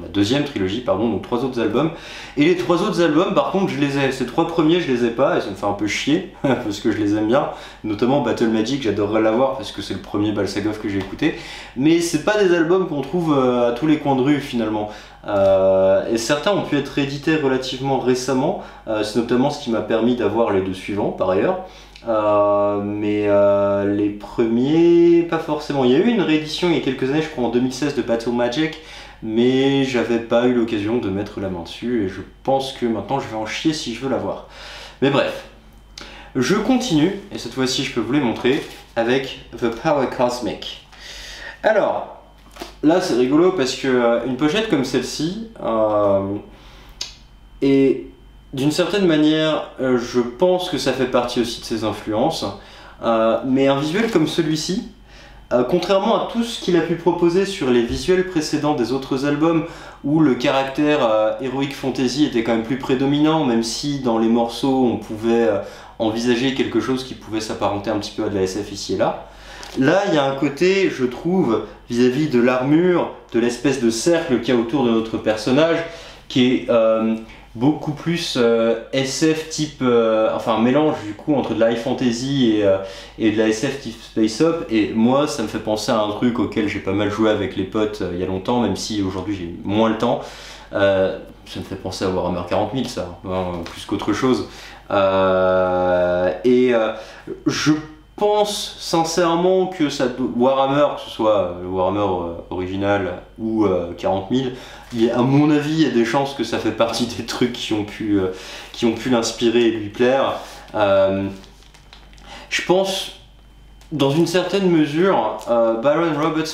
deuxième trilogie, pardon, donc 3 autres albums. Et les 3 autres albums, par contre, ces 3 premiers, je les ai pas, et ça me fait un peu chier, parce que je les aime bien. Notamment Battle Magic, j'adorerais l'avoir, parce que c'est le premier Balsagov que j'ai écouté. Mais c'est pas des albums qu'on trouve à tous les coins de rue, finalement. Et certains ont pu être réédités relativement récemment, c'est notamment ce qui m'a permis d'avoir les 2 suivants, par ailleurs. Mais les premiers, pas forcément. Il y a eu une réédition il y a quelques années, je crois en 2016, de Battle Magic, mais j'avais pas eu l'occasion de mettre la main dessus, et je pense que maintenant je vais en chier si je veux l'avoir. Mais bref, je continue, et cette fois-ci je peux vous les montrer, avec The Power Cosmic. Alors, là c'est rigolo parce que une pochette comme celle-ci est d'une certaine manière, je pense que ça fait partie aussi de ses influences, mais un visuel comme celui-ci, contrairement à tout ce qu'il a pu proposer sur les visuels précédents des autres albums, où le caractère heroic fantasy était quand même plus prédominant, même si dans les morceaux on pouvait envisager quelque chose qui pouvait s'apparenter un petit peu à de la SF ici et là. Là, il y a un côté, je trouve, vis-à-vis de l'armure, de l'espèce de cercle qu'il y a autour de notre personnage, qui est beaucoup plus SF type, enfin un mélange du coup entre de la high fantasy et de la SF type space op, et moi ça me fait penser à un truc auquel j'ai pas mal joué avec les potes il y a longtemps, même si aujourd'hui j'ai moins le temps. Ça me fait penser à Warhammer 40 000 ça, hein, plus qu'autre chose. Je pense sincèrement que Warhammer, que ce soit le Warhammer original ou 40 000, à mon avis, il y a des chances que ça fait partie des trucs qui ont pu l'inspirer et lui plaire. Je pense, dans une certaine mesure, Byron Roberts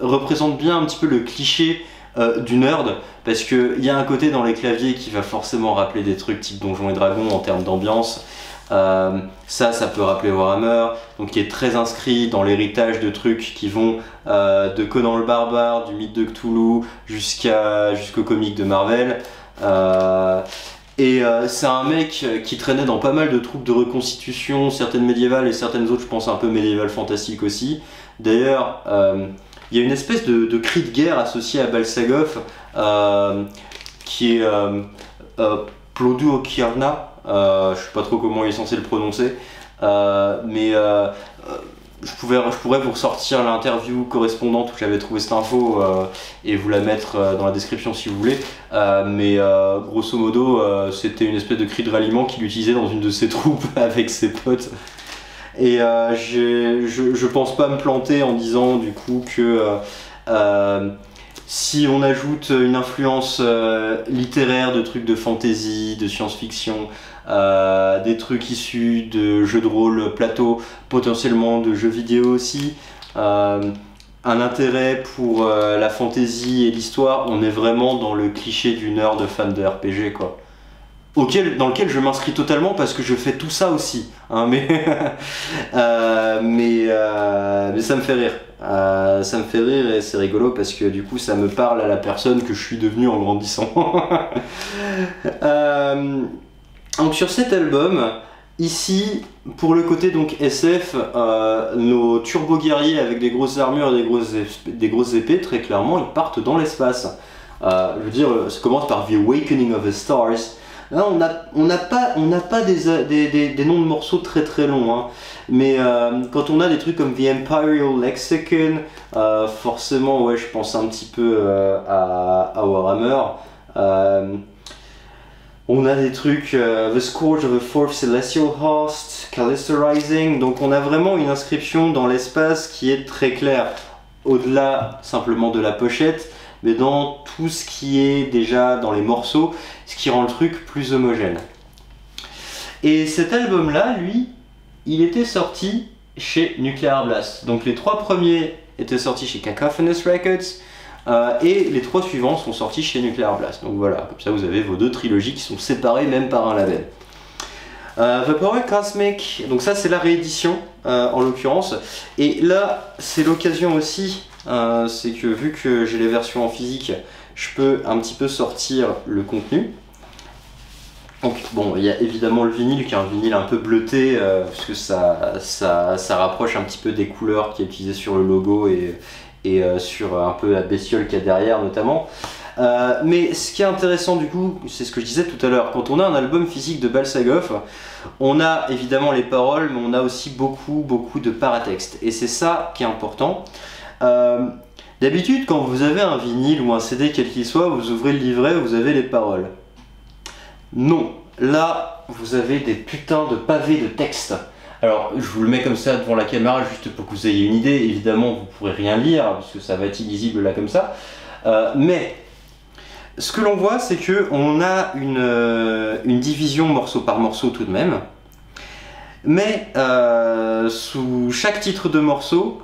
représente bien un petit peu le cliché du nerd, parce qu'il y a un côté dans les claviers qui va forcément rappeler des trucs type Donjons et Dragons en termes d'ambiance. Ça peut rappeler Warhammer, donc qui est très inscrit dans l'héritage de trucs qui vont de Conan le Barbare, du mythe de Cthulhu jusqu'au comic de Marvel. C'est un mec qui traînait dans pas mal de troupes de reconstitution, certaines médiévales et certaines autres, je pense un peu médiévales fantastiques aussi. D'ailleurs, il y a une espèce de cri de guerre associé à Balsagov qui est Plodu Okiarna. Je sais pas trop comment il est censé le prononcer, je pourrais vous ressortir l'interview correspondante où j'avais trouvé cette info et vous la mettre dans la description si vous voulez. Grosso modo, c'était une espèce de cri de ralliement qu'il utilisait dans une de ses troupes avec ses potes. Et je pense pas me planter en disant du coup que si on ajoute une influence littéraire de trucs de fantasy, de science-fiction, des trucs issus de jeux de rôle plateau, potentiellement de jeux vidéo aussi, un intérêt pour la fantasy et l'histoire, on est vraiment dans le cliché du nerd fan de RPG quoi. Dans lequel je m'inscris totalement parce que je fais tout ça aussi, hein, mais ça me fait rire. Ça me fait rire et c'est rigolo parce que du coup ça me parle à la personne que je suis devenu en grandissant. Donc sur cet album, ici, pour le côté donc SF, nos turbo-guerriers avec des grosses armures et des grosses épées, très clairement, ils partent dans l'espace. Je veux dire, ça commence par The Awakening of the Stars. Là, on n'a pas des noms de morceaux très très longs, hein. Mais quand on a des trucs comme The Imperial Lexicon, forcément, ouais, je pense un petit peu à Warhammer. On a des trucs, The Scourge of the Fourth Celestial Host, Callisto Rising, donc on a vraiment une inscription dans l'espace qui est très claire, au-delà simplement de la pochette, mais dans tout ce qui est déjà dans les morceaux, ce qui rend le truc plus homogène. Et cet album-là, lui, il était sorti chez Nuclear Blast. Donc les 3 premiers étaient sortis chez Cacophonous Records, et les 3 suivants sont sortis chez Nuclear Blast. Donc voilà, comme ça vous avez vos 2 trilogies qui sont séparées même par un label. The Power Cosmic, donc ça c'est la réédition en l'occurrence. Et là c'est l'occasion aussi, c'est que vu que j'ai les versions en physique, je peux un petit peu sortir le contenu. Donc bon, il y a évidemment le vinyle qui est un vinyle un peu bleuté parce que ça rapproche un petit peu des couleurs qui est utilisé sur le logo et sur un peu la bestiole qu'il y a derrière notamment. Mais ce qui est intéressant du coup, c'est ce que je disais tout à l'heure, quand on a un album physique de Balsagov, on a évidemment les paroles, mais on a aussi beaucoup de paratexte. Et c'est ça qui est important. D'habitude, quand vous avez un vinyle ou un CD quel qu'il soit, vous ouvrez le livret, vous avez les paroles. Non, là, vous avez des putains de pavés de texte. Alors, je vous le mets comme ça devant la caméra, juste pour que vous ayez une idée. Évidemment, vous ne pourrez rien lire, parce que ça va être illisible là comme ça. Mais, ce que l'on voit, c'est qu'on a une division morceau par morceau tout de même. Mais, sous chaque titre de morceau,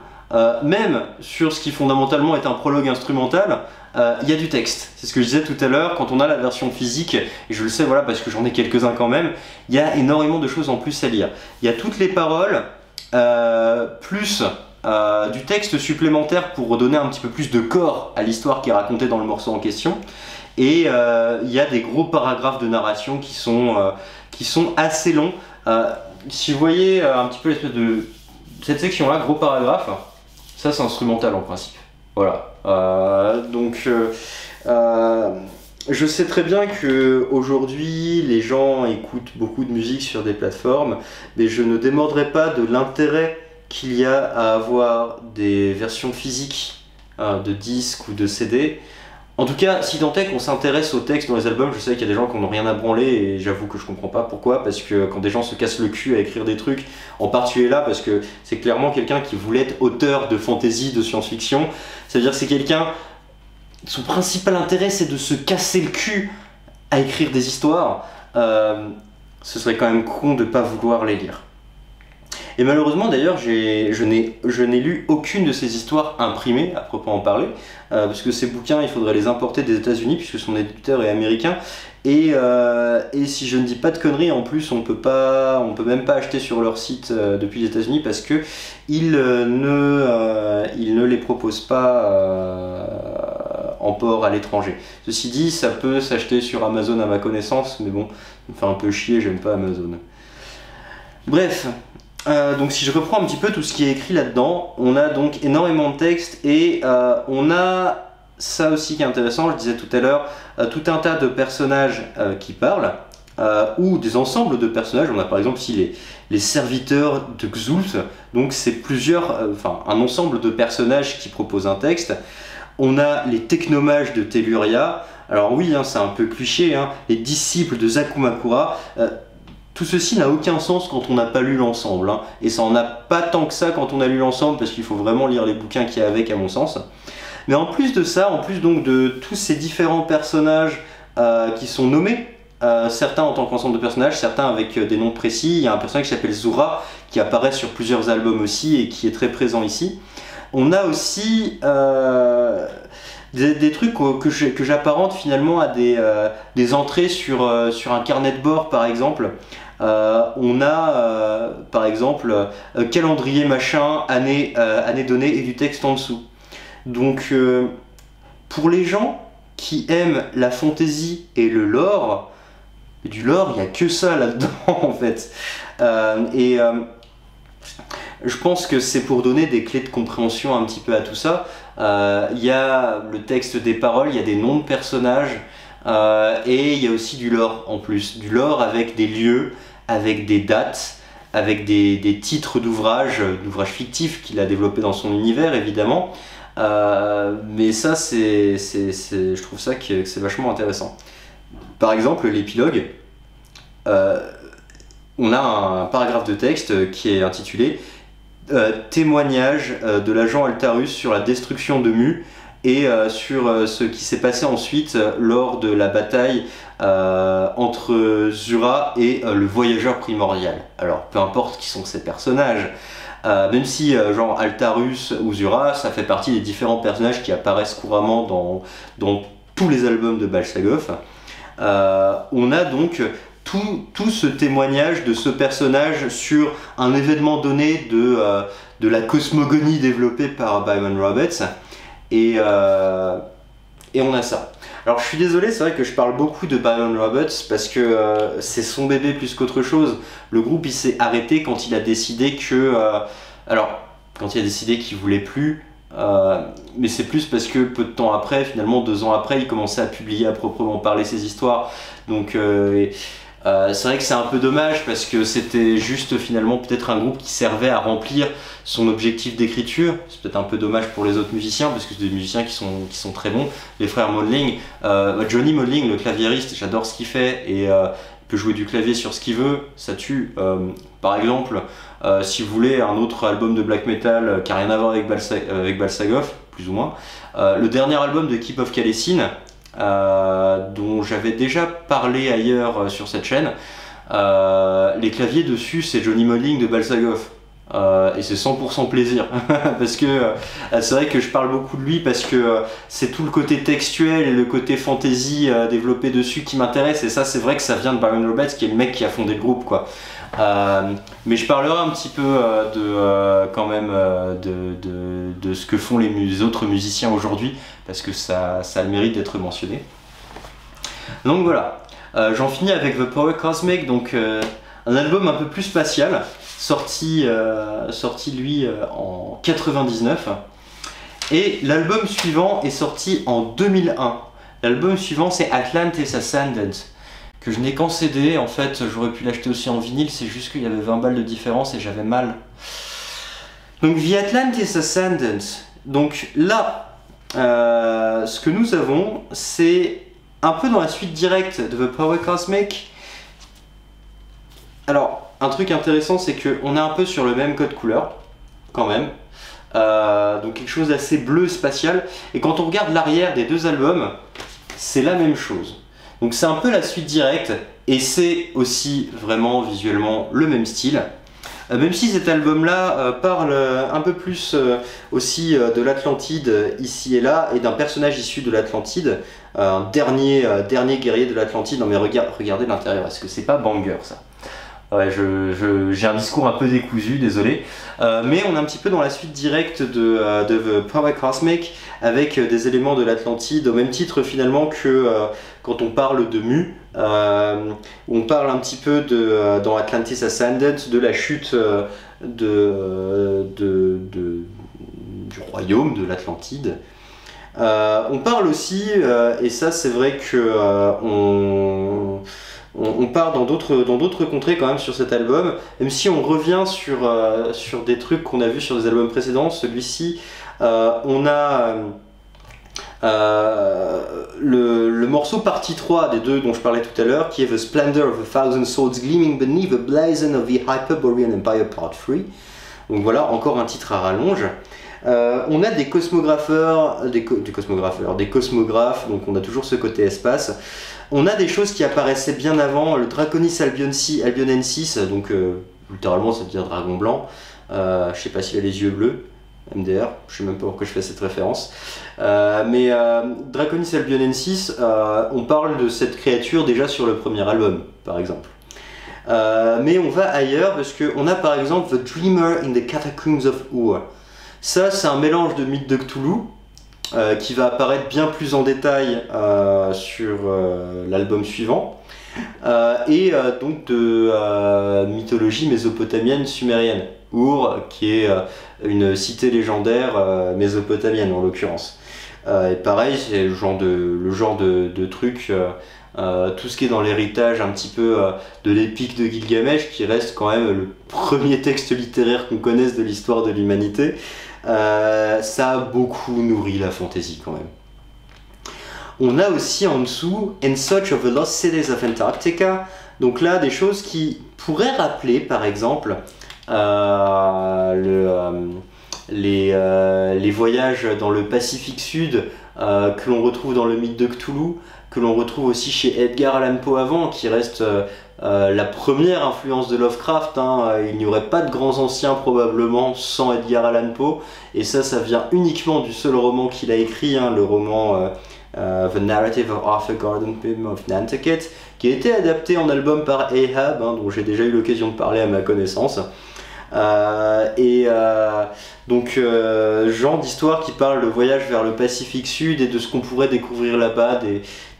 même sur ce qui fondamentalement est un prologue instrumental, il y a du texte. C'est ce que je disais tout à l'heure, quand on a la version physique, et je le sais voilà parce que j'en ai quelques-uns quand même, il y a énormément de choses en plus à lire. Il y a toutes les paroles, plus du texte supplémentaire pour redonner un petit peu plus de corps à l'histoire qui est racontée dans le morceau en question. Et il y a des gros paragraphes de narration qui sont assez longs. Si vous voyez un petit peu l'espèce de... cette section-là, gros paragraphe, ça c'est instrumental en principe. Voilà. Je sais très bien que aujourd'hui les gens écoutent beaucoup de musique sur des plateformes, mais je ne démordrai pas de l'intérêt qu'il y a à avoir des versions physiques de disques ou de CD, En tout cas, si tant est qu'on s'intéresse au texte dans les albums, je sais qu'il y a des gens qui n'ont rien à branler et j'avoue que je comprends pas pourquoi, parce que quand des gens se cassent le cul à écrire des trucs, en particulier là, parce que c'est clairement quelqu'un qui voulait être auteur de fantasy, de science-fiction, c'est-à-dire que c'est quelqu'un, son principal intérêt c'est de se casser le cul à écrire des histoires, ce serait quand même con de pas vouloir les lire. Et malheureusement d'ailleurs je n'ai lu aucune de ces histoires imprimées à proprement parler, parce que ces bouquins il faudrait les importer des États-Unis puisque son éditeur est américain, et si je ne dis pas de conneries, en plus on peut même pas acheter sur leur site depuis les États-Unis parce que ils ne les proposent pas en port à l'étranger. Ceci dit, ça peut s'acheter sur Amazon à ma connaissance, mais bon, ça me fait un peu chier, j'aime pas Amazon. Bref. Donc si je reprends un petit peu tout ce qui est écrit là-dedans, on a donc énormément de texte et on a ça aussi qui est intéressant, je disais tout à l'heure, tout un tas de personnages qui parlent, ou des ensembles de personnages. On a par exemple ici les serviteurs de Xulth, donc c'est un ensemble de personnages qui proposent un texte. On a les technomages de Telluria, alors oui, hein, c'est un peu cliché, hein, les disciples de Zakumakura. Tout ceci n'a aucun sens quand on n'a pas lu l'ensemble, hein. Et ça en a pas tant que ça quand on a lu l'ensemble, parce qu'il faut vraiment lire les bouquins qu'il y a avec, à mon sens. Mais en plus de ça, en plus donc de tous ces différents personnages qui sont nommés, certains en tant qu'ensemble de personnages, certains avec des noms précis, il y a un personnage qui s'appelle Zura, qui apparaît sur plusieurs albums aussi et qui est très présent ici. On a aussi des trucs que j'apparente finalement à des entrées sur un carnet de bord par exemple. On a par exemple calendrier machin, année donnée et du texte en dessous. Donc pour les gens qui aiment la fantasy et le lore, du lore il n'y a que ça là-dedans en fait. Je pense que c'est pour donner des clés de compréhension un petit peu à tout ça. Il y a le texte des paroles, il y a des noms de personnages, et il y a aussi du lore en plus. Du lore avec des lieux, avec des dates, avec des titres d'ouvrages fictifs qu'il a développés dans son univers évidemment. Mais ça, je trouve ça que c'est vachement intéressant. Par exemple, l'épilogue, on a un paragraphe de texte qui est intitulé témoignage de l'agent Altarus sur la destruction de Mu et sur ce qui s'est passé ensuite lors de la bataille entre Zura et le voyageur primordial. Alors peu importe qui sont ces personnages, même si genre Altarus ou Zura, ça fait partie des différents personnages qui apparaissent couramment dans tous les albums de Balsagoth, on a donc tout ce témoignage de ce personnage sur un événement donné de la cosmogonie développée par Byron Roberts, et on a ça. Alors je suis désolé, c'est vrai que je parle beaucoup de Byron Roberts parce que c'est son bébé plus qu'autre chose. Le groupe il s'est arrêté quand il a décidé que... quand il a décidé qu'il voulait plus, mais c'est plus parce que peu de temps après, finalement 2 ans après, il commençait à publier à proprement parler ses histoires. Donc c'est vrai que c'est un peu dommage parce que c'était juste finalement peut-être un groupe qui servait à remplir son objectif d'écriture. C'est peut-être un peu dommage pour les autres musiciens parce que c'est des musiciens qui sont très bons. Les frères Maudling, Johnny Maudling, le claviériste, j'adore ce qu'il fait et il peut jouer du clavier sur ce qu'il veut, ça tue. Par exemple, si vous voulez un autre album de black metal qui n'a rien à voir avec Balsagoth, plus ou moins, le dernier album de Keep of Kalessin, dont j'avais déjà parlé ailleurs sur cette chaîne, les claviers dessus c'est Johnny Maudling de Balsagoth, et c'est 100% plaisir parce que c'est vrai que je parle beaucoup de lui parce que c'est tout le côté textuel et le côté fantasy développé dessus qui m'intéresse, et ça c'est vrai que ça vient de Byron Roberts qui est le mec qui a fondé le groupe quoi. Mais je parlerai un petit peu quand même de ce que font les autres musiciens aujourd'hui parce que ça a le mérite d'être mentionné. Donc voilà, j'en finis avec The Power Cosmic, donc un album un peu plus spatial, sorti lui en 99, et l'album suivant est sorti en 2001. L'album suivant c'est Atlantis Ascendant, que je n'ai qu'en CD. En fait j'aurais pu l'acheter aussi en vinyle, c'est juste qu'il y avait 20 balles de différence et j'avais mal. Donc The Atlantis Ascendant, donc là ce que nous avons, c'est un peu dans la suite directe de The Power Cosmic. Alors, un truc intéressant, c'est qu'on est un peu sur le même code couleur, quand même. Donc quelque chose d'assez bleu spatial. Et quand on regarde l'arrière des deux albums, c'est la même chose. Donc c'est un peu la suite directe, et c'est aussi vraiment visuellement le même style. Même si cet album-là parle un peu plus aussi de l'Atlantide ici et là, et d'un personnage issu de l'Atlantide, un dernier guerrier de l'Atlantide. Non mais regardez l'intérieur, est-ce que c'est pas banger ça? Ouais, j'ai un discours un peu décousu, désolé. Mais on est un petit peu dans la suite directe de The Power Cosmic, avec des éléments de l'Atlantide, au même titre finalement que quand on parle de Mu. On parle un petit peu dans Atlantis Ascended de la chute du royaume de l'Atlantide. On parle aussi, et ça c'est vrai que on part dans d'autres contrées quand même sur cet album, même si on revient sur des trucs qu'on a vus sur des albums précédents. Celui-ci, on a le morceau partie 3 des deux dont je parlais tout à l'heure, qui est The Splendor of a Thousand Swords Gleaming Beneath the Blazon of the Hyperborean Empire Part 3. Donc voilà, encore un titre à rallonge. On a des cosmographes, donc on a toujours ce côté espace. On a des choses qui apparaissaient bien avant, le Draconis albionensis, donc littéralement ça veut dire dragon blanc. Je sais pas s'il a les yeux bleus, MDR, je sais même pas pourquoi je fais cette référence. Mais Draconis albionensis, on parle de cette créature déjà sur le premier album, par exemple. Mais on va ailleurs parce qu'on a par exemple The Dreamer in the Catacombs of Ur. Ça, c'est un mélange de mythe de Cthulhu qui va apparaître bien plus en détail sur l'album suivant, et donc de mythologie mésopotamienne sumérienne. Ur, qui est une cité légendaire mésopotamienne en l'occurrence. Et pareil, c'est le genre de truc, tout ce qui est dans l'héritage un petit peu de l'épique de Gilgamesh, qui reste quand même le premier texte littéraire qu'on connaisse de l'histoire de l'humanité. Ça a beaucoup nourri la fantasy quand même. On a aussi en dessous In Search of the Lost Cities of Antarctica. Donc là, des choses qui pourraient rappeler par exemple les voyages dans le Pacifique Sud que l'on retrouve dans le mythe de Cthulhu, que l'on retrouve aussi chez Edgar Allan Poe avant, qui reste la première influence de Lovecraft. Il n'y aurait pas de grands anciens probablement sans Edgar Allan Poe, et ça vient uniquement du seul roman qu'il a écrit, le roman The Narrative of Arthur Gordon Pym of Nantucket, qui a été adapté en album par Ahab, dont j'ai déjà eu l'occasion de parler à ma connaissance. Donc genre d'histoire qui parle de voyage vers le Pacifique Sud et de ce qu'on pourrait découvrir là-bas,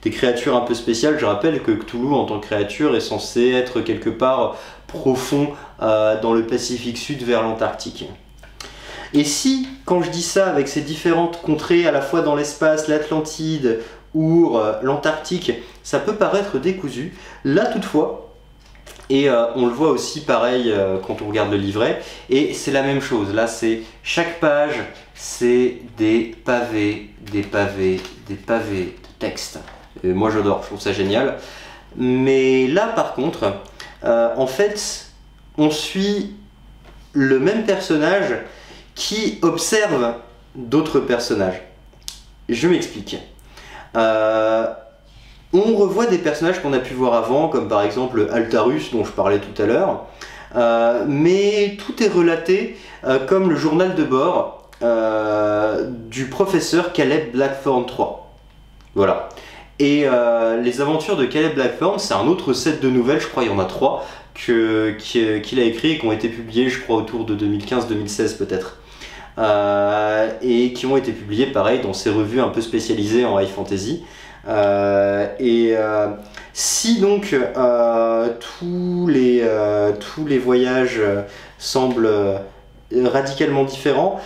des créatures un peu spéciales. Je rappelle que Cthulhu en tant que créature est censé être quelque part profond dans le Pacifique Sud vers l'Antarctique. Et si, quand je dis ça avec ces différentes contrées à la fois dans l'espace, l'Atlantide, Ur, l'Antarctique, ça peut paraître décousu, là toutefois, et on le voit aussi pareil quand on regarde le livret, et c'est la même chose. Là, c'est chaque page, c'est des pavés, des pavés, des pavés de texte. Et moi j'adore, je trouve ça génial. Mais là par contre, en fait, on suit le même personnage qui observe d'autres personnages. Je m'explique. On revoit des personnages qu'on a pu voir avant, comme par exemple Altarus dont je parlais tout à l'heure, mais tout est relaté comme le journal de bord du professeur Caleb Blackthorne III. Voilà. Et les aventures de Caleb Blackthorne, c'est un autre set de nouvelles, je crois il y en a 3, qu'il a écrit et qui ont été publiées, je crois, autour de 2015-2016 peut-être. Et qui ont été publiées, pareil, dans ces revues un peu spécialisées en high fantasy. Si donc tous les voyages semblent radicalement différents,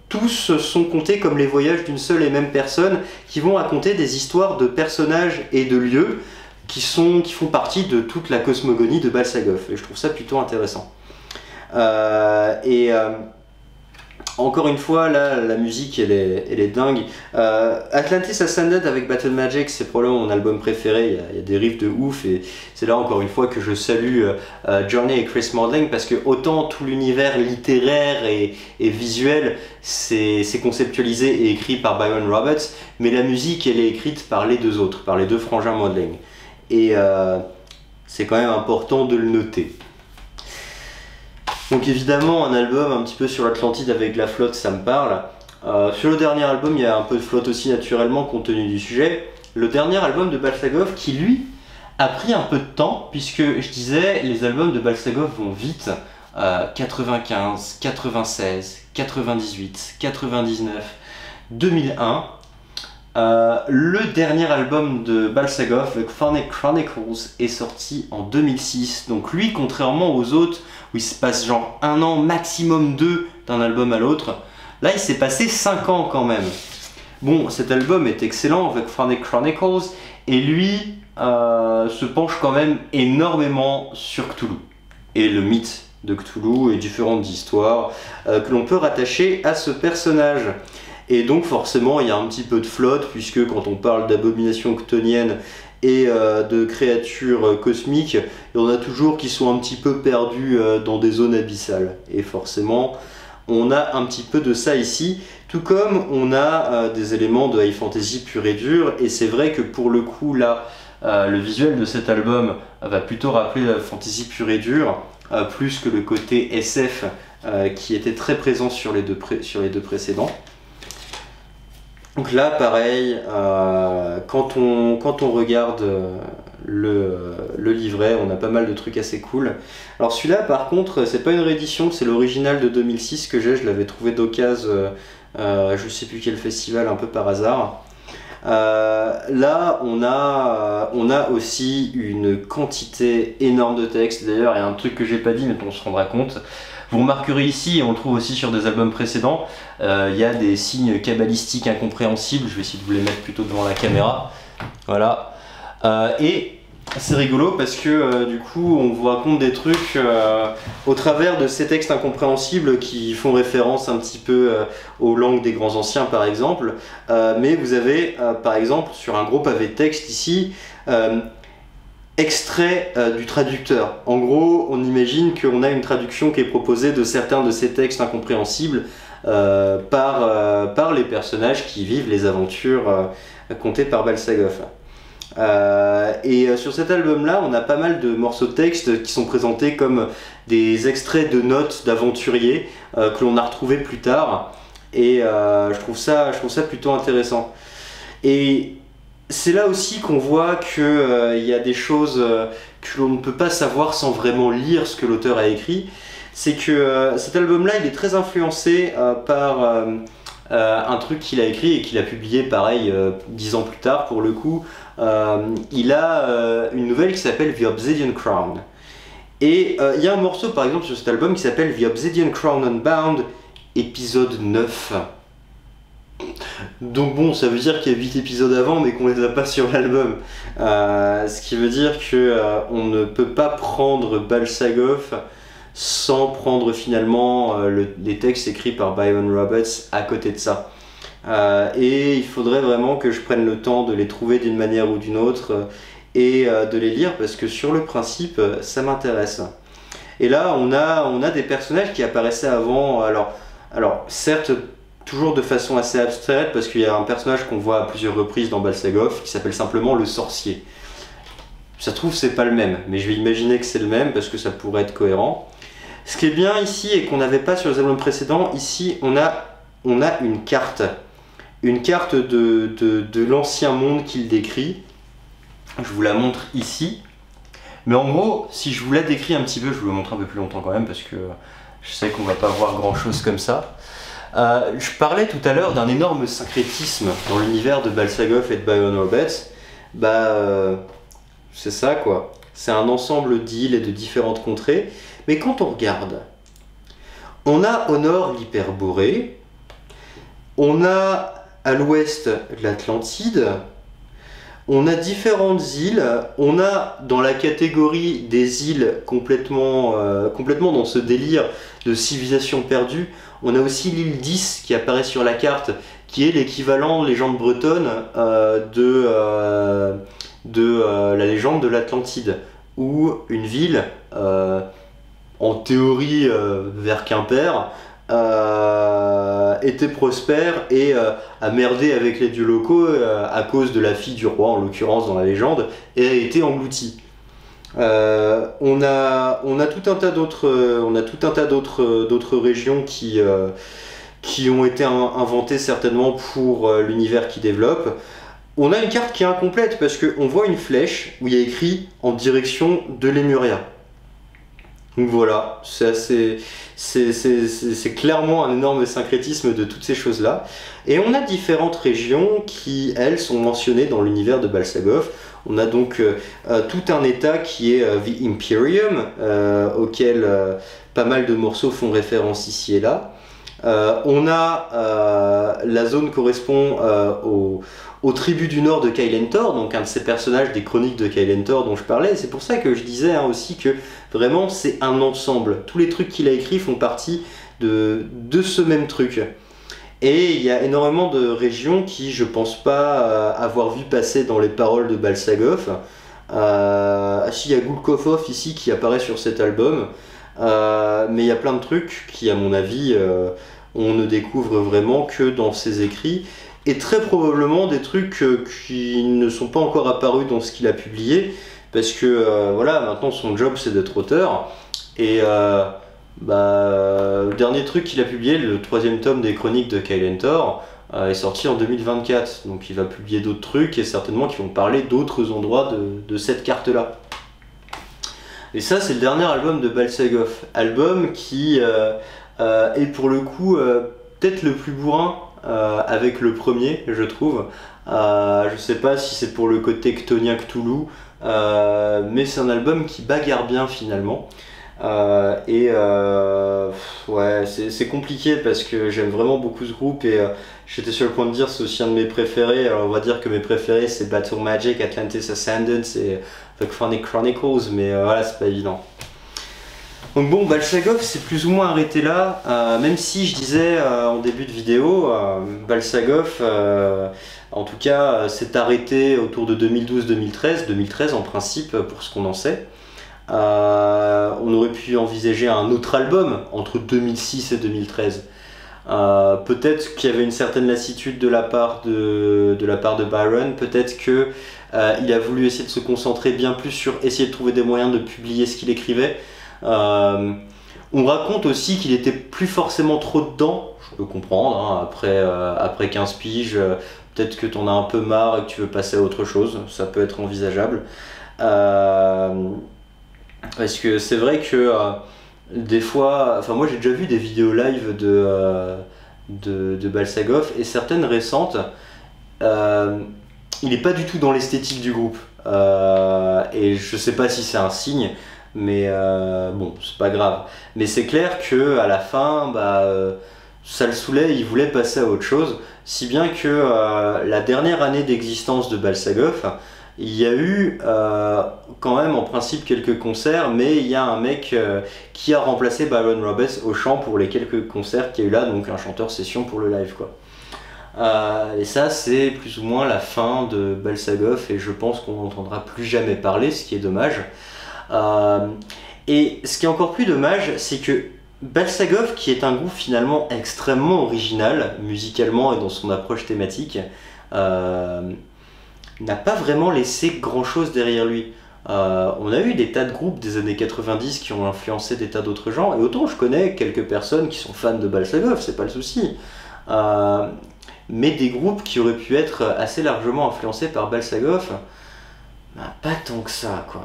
tous sont comptés comme les voyages d'une seule et même personne, qui vont raconter des histoires de personnages et de lieux qui font partie de toute la cosmogonie de encore une fois, là, la musique, elle est dingue. Atlantis Ascended avec Battle Magic, c'est probablement mon album préféré. Il y a des riffs de ouf, et c'est là encore une fois que je salue Journey et Chris Mandling, parce que autant tout l'univers littéraire et visuel, c'est conceptualisé et écrit par Byron Roberts, mais la musique, elle est écrite par les deux autres, par les deux frangins Mandling. Et c'est quand même important de le noter. Donc évidemment, un album un petit peu sur l'Atlantide avec la flotte, ça me parle. Sur le dernier album, il y a un peu de flotte aussi naturellement compte tenu du sujet. Le dernier album de Balsagov qui lui a pris un peu de temps, puisque je disais, les albums de Balsagov vont vite. 95, 96, 98, 99, 2001. Le dernier album de Balsagov, The Phonic Chronicles, est sorti en 2006. Donc lui, contrairement aux autres, où il se passe genre 1 an, maximum 2 d'un album à l'autre, là il s'est passé 5 ans quand même. Bon, cet album est excellent, The Phonic Chronicles, et lui se penche quand même énormément sur Cthulhu, et le mythe de Cthulhu, et différentes histoires que l'on peut rattacher à ce personnage. Et donc forcément il y a un petit peu de flotte, puisque quand on parle d'abomination chthonienne et de créatures cosmiques, il y en a toujours qui sont un petit peu perdus dans des zones abyssales. Et forcément on a un petit peu de ça ici, tout comme on a des éléments de high fantasy pur et dur. Et c'est vrai que pour le coup là, le visuel de cet album va plutôt rappeler la fantasy pur et dur, plus que le côté SF qui était très présent sur les deux précédents. Donc là, pareil, quand on regarde le livret, on a pas mal de trucs assez cool. Alors celui-là, par contre, c'est pas une réédition, c'est l'original de 2006 que j'ai. Je l'avais trouvé d'occasion, je sais plus quel festival, un peu par hasard. Là, on a aussi une quantité énorme de textes. D'ailleurs, il y a un truc que j'ai pas dit, mais dont on se rendra compte. Vous remarquerez ici, et on le trouve aussi sur des albums précédents, il y a des signes kabbalistiques incompréhensibles. Je vais essayer de vous les mettre plutôt devant la caméra. Voilà. Et c'est rigolo parce que du coup, on vous raconte des trucs au travers de ces textes incompréhensibles qui font référence un petit peu aux langues des grands anciens, par exemple. Mais vous avez, par exemple, sur un gros pavé de texte ici, extrait du traducteur. En gros, on imagine qu'on a une traduction qui est proposée de certains de ces textes incompréhensibles par les personnages qui vivent les aventures contées par Balsagov. Sur cet album-là, on a pas mal de morceaux de texte qui sont présentés comme des extraits de notes d'aventuriers que l'on a retrouvés plus tard. Et je trouve ça plutôt intéressant. Et c'est là aussi qu'on voit qu'il y a des choses que l'on ne peut pas savoir sans vraiment lire ce que l'auteur a écrit. C'est que cet album-là, il est très influencé par un truc qu'il a écrit et qu'il a publié, pareil, 10 ans plus tard pour le coup. Il a une nouvelle qui s'appelle The Obsidian Crown. Et il y a un morceau, par exemple, sur cet album qui s'appelle The Obsidian Crown Unbound, épisode 9. Donc bon, ça veut dire qu'il y a 8 épisodes avant, mais qu'on les a pas sur l'album. Ce qui veut dire qu'on ne peut pas prendre Balsagov sans prendre finalement les textes écrits par Byron Roberts à côté de ça. Et il faudrait vraiment que je prenne le temps de les trouver d'une manière ou d'une autre et de les lire, parce que sur le principe, ça m'intéresse. Et là, on a des personnages qui apparaissaient avant, alors certes, toujours de façon assez abstraite, parce qu'il y a un personnage qu'on voit à plusieurs reprises dans Balsagov qui s'appelle simplement le sorcier. Ça se trouve, c'est pas le même, mais je vais imaginer que c'est le même parce que ça pourrait être cohérent. Ce qui est bien ici et qu'on n'avait pas sur les albums précédents, ici on a une carte. Une carte de l'ancien monde qu'il décrit. Je vous la montre ici. Mais en gros, si je vous la décris un petit peu, je vous la montre un peu plus longtemps quand même, parce que je sais qu'on va pas voir grand chose comme ça. Je parlais tout à l'heure d'un énorme syncrétisme dans l'univers de Balsagov et de Byron Roberts. C'est ça quoi. C'est un ensemble d'îles et de différentes contrées. Mais quand on regarde, on a au nord l'Hyperborée, on a à l'ouest l'Atlantide, On a différentes îles, on a dans la catégorie des îles complètement dans ce délire de civilisation perdue, on a aussi l'île 10 qui apparaît sur la carte, qui est l'équivalent légende bretonne de la légende de l'Atlantide, où une ville, en théorie vers Quimper, était prospère et a merdé avec les dieux locaux à cause de la fille du roi, en l'occurrence dans la légende, et a été engloutie. On a tout un tas d'autres régions qui ont été inventées certainement pour l'univers qui développe. On a une carte qui est incomplète parce qu'on voit une flèche où il y a écrit en direction de Lemuria. Donc voilà, c'est clairement un énorme syncrétisme de toutes ces choses-là. Et on a différentes régions qui, elles, sont mentionnées dans l'univers de Balsagoth. On a donc tout un état qui est The Imperium, auquel pas mal de morceaux font référence ici et là. On a la zone correspond aux tribus du nord de Kailentor, donc un de ces personnages des chroniques de Kailentor dont je parlais. C'est pour ça que je disais aussi que vraiment c'est un ensemble. Tous les trucs qu'il a écrits font partie de ce même truc. Et il y a énormément de régions qui, je pense pas avoir vu passer dans les paroles de Balsagoth. Il y a Gulkofov ici qui apparaît sur cet album. Mais il y a plein de trucs qui, à mon avis, on ne découvre vraiment que dans ses écrits. Et très probablement des trucs qui ne sont pas encore apparus dans ce qu'il a publié. Parce que voilà, maintenant son job c'est d'être auteur. Et le dernier truc qu'il a publié, le 3e tome des chroniques de Kailentor, est sorti en 2024. Donc il va publier d'autres trucs et certainement qui vont parler d'autres endroits de cette carte-là. Et ça, c'est le dernier album de Balsagoth. Album qui est pour le coup peut-être le plus bourrin avec le premier, je trouve. Je sais pas si c'est pour le côté Chtonia Cthulhu, mais c'est un album qui bagarre bien finalement. Ouais, c'est compliqué parce que j'aime vraiment beaucoup ce groupe et j'étais sur le point de dire c'est aussi un de mes préférés. Alors on va dire que mes préférés c'est Battle Magic, Atlantis Ascendant et The Chronic Chronicles, mais voilà, c'est pas évident. Donc bon, Balsagoth c'est plus ou moins arrêté là, même si je disais en début de vidéo, Balsagoth en tout cas s'est arrêté autour de 2012-2013 en principe pour ce qu'on en sait. On aurait pu envisager un autre album entre 2006 et 2013. Peut-être qu'il y avait une certaine lassitude de la part de Byron, peut-être que il a voulu essayer de se concentrer bien plus sur essayer de trouver des moyens de publier ce qu'il écrivait. On raconte aussi qu'il était plus forcément trop dedans, je peux comprendre, hein, après 15 piges, peut-être que t'en as un peu marre et que tu veux passer à autre chose, ça peut être envisageable. Parce que c'est vrai que des fois, enfin moi j'ai déjà vu des vidéos live de Balsagoth et certaines récentes, il n'est pas du tout dans l'esthétique du groupe. Et je sais pas si c'est un signe, mais bon, c'est pas grave. Mais c'est clair que à la fin, ça le saoulait, il voulait passer à autre chose. Si bien que la dernière année d'existence de Balsagoth, il y a eu quand même en principe quelques concerts, mais il y a un mec qui a remplacé Byron Roberts au chant pour les quelques concerts qu'il y a eu là, donc un chanteur session pour le live quoi. Et ça c'est plus ou moins la fin de Balsagoth et je pense qu'on n'entendra plus jamais parler, ce qui est dommage. Et ce qui est encore plus dommage, c'est que Balsagoth, qui est un groupe finalement extrêmement original musicalement et dans son approche thématique, n'a pas vraiment laissé grand chose derrière lui. On a eu des tas de groupes des années 90 qui ont influencé des tas d'autres gens, et autant je connais quelques personnes qui sont fans de Balsagoth, c'est pas le souci. Mais des groupes qui auraient pu être assez largement influencés par Balsagoth, pas tant que ça quoi.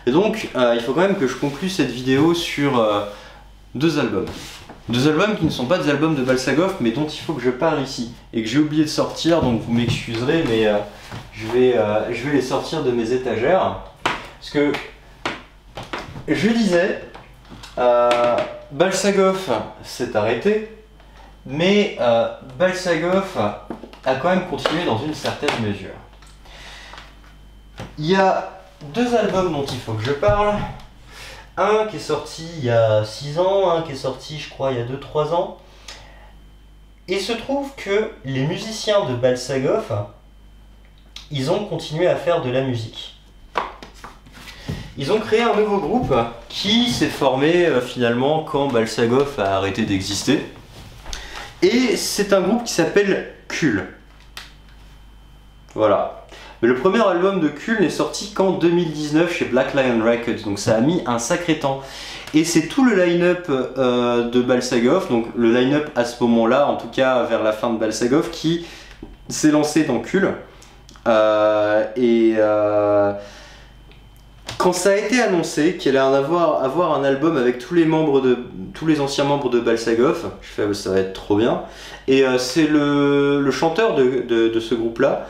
Et donc il faut quand même que je conclue cette vidéo sur deux albums. Deux albums qui ne sont pas des albums de Balsagoth, mais dont il faut que je parle ici, et que j'ai oublié de sortir, donc vous m'excuserez, mais je vais les sortir de mes étagères. Parce que, je disais, Balsagoth s'est arrêté, mais Balsagoth a quand même continué dans une certaine mesure. Il y a deux albums dont il faut que je parle. Un qui est sorti il y a 6 ans, un qui est sorti je crois il y a 2-3 ans. Et il se trouve que les musiciens de Balsagov, ils ont continué à faire de la musique. Ils ont créé un nouveau groupe qui s'est formé finalement quand Balsagov a arrêté d'exister. Et c'est un groupe qui s'appelle Kul. Voilà. Mais le premier album de Kul n'est sorti qu'en 2019 chez Black Lion Records, donc ça a mis un sacré temps. Et c'est tout le line-up de Balsagov, donc le line-up à ce moment-là, en tout cas vers la fin de Balsagov, qui s'est lancé dans Kul. Quand ça a été annoncé qu'il allait avoir un album avec tous les anciens membres de Balsagov, je fais ça va être trop bien. Et c'est le chanteur de ce groupe-là.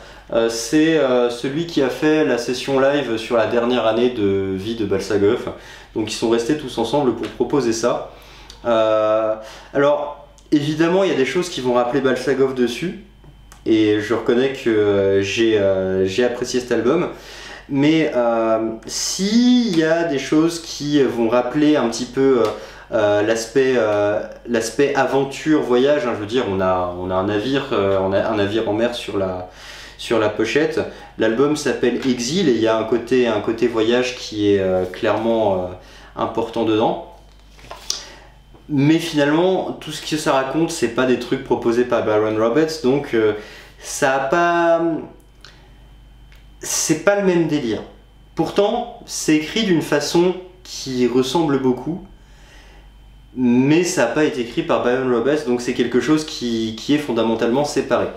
C'est celui qui a fait la session live sur la dernière année de vie de Balsagov. Donc ils sont restés tous ensemble pour proposer ça. Alors évidemment il y a des choses qui vont rappeler Balsagov dessus. Et je reconnais que j'ai apprécié cet album. Mais s'il y a des choses qui vont rappeler un petit peu l'aspect aventure, voyage, hein, je veux dire on a un navire en mer sur la pochette. L'album s'appelle Exil et il y a un côté voyage qui est clairement important dedans. Mais finalement, tout ce que ça raconte, c'est pas des trucs proposés par Byron Roberts, donc ça a pas... C'est pas le même délire. Pourtant, c'est écrit d'une façon qui ressemble beaucoup, mais ça n'a pas été écrit par Byron Roberts, donc c'est quelque chose qui est fondamentalement séparé.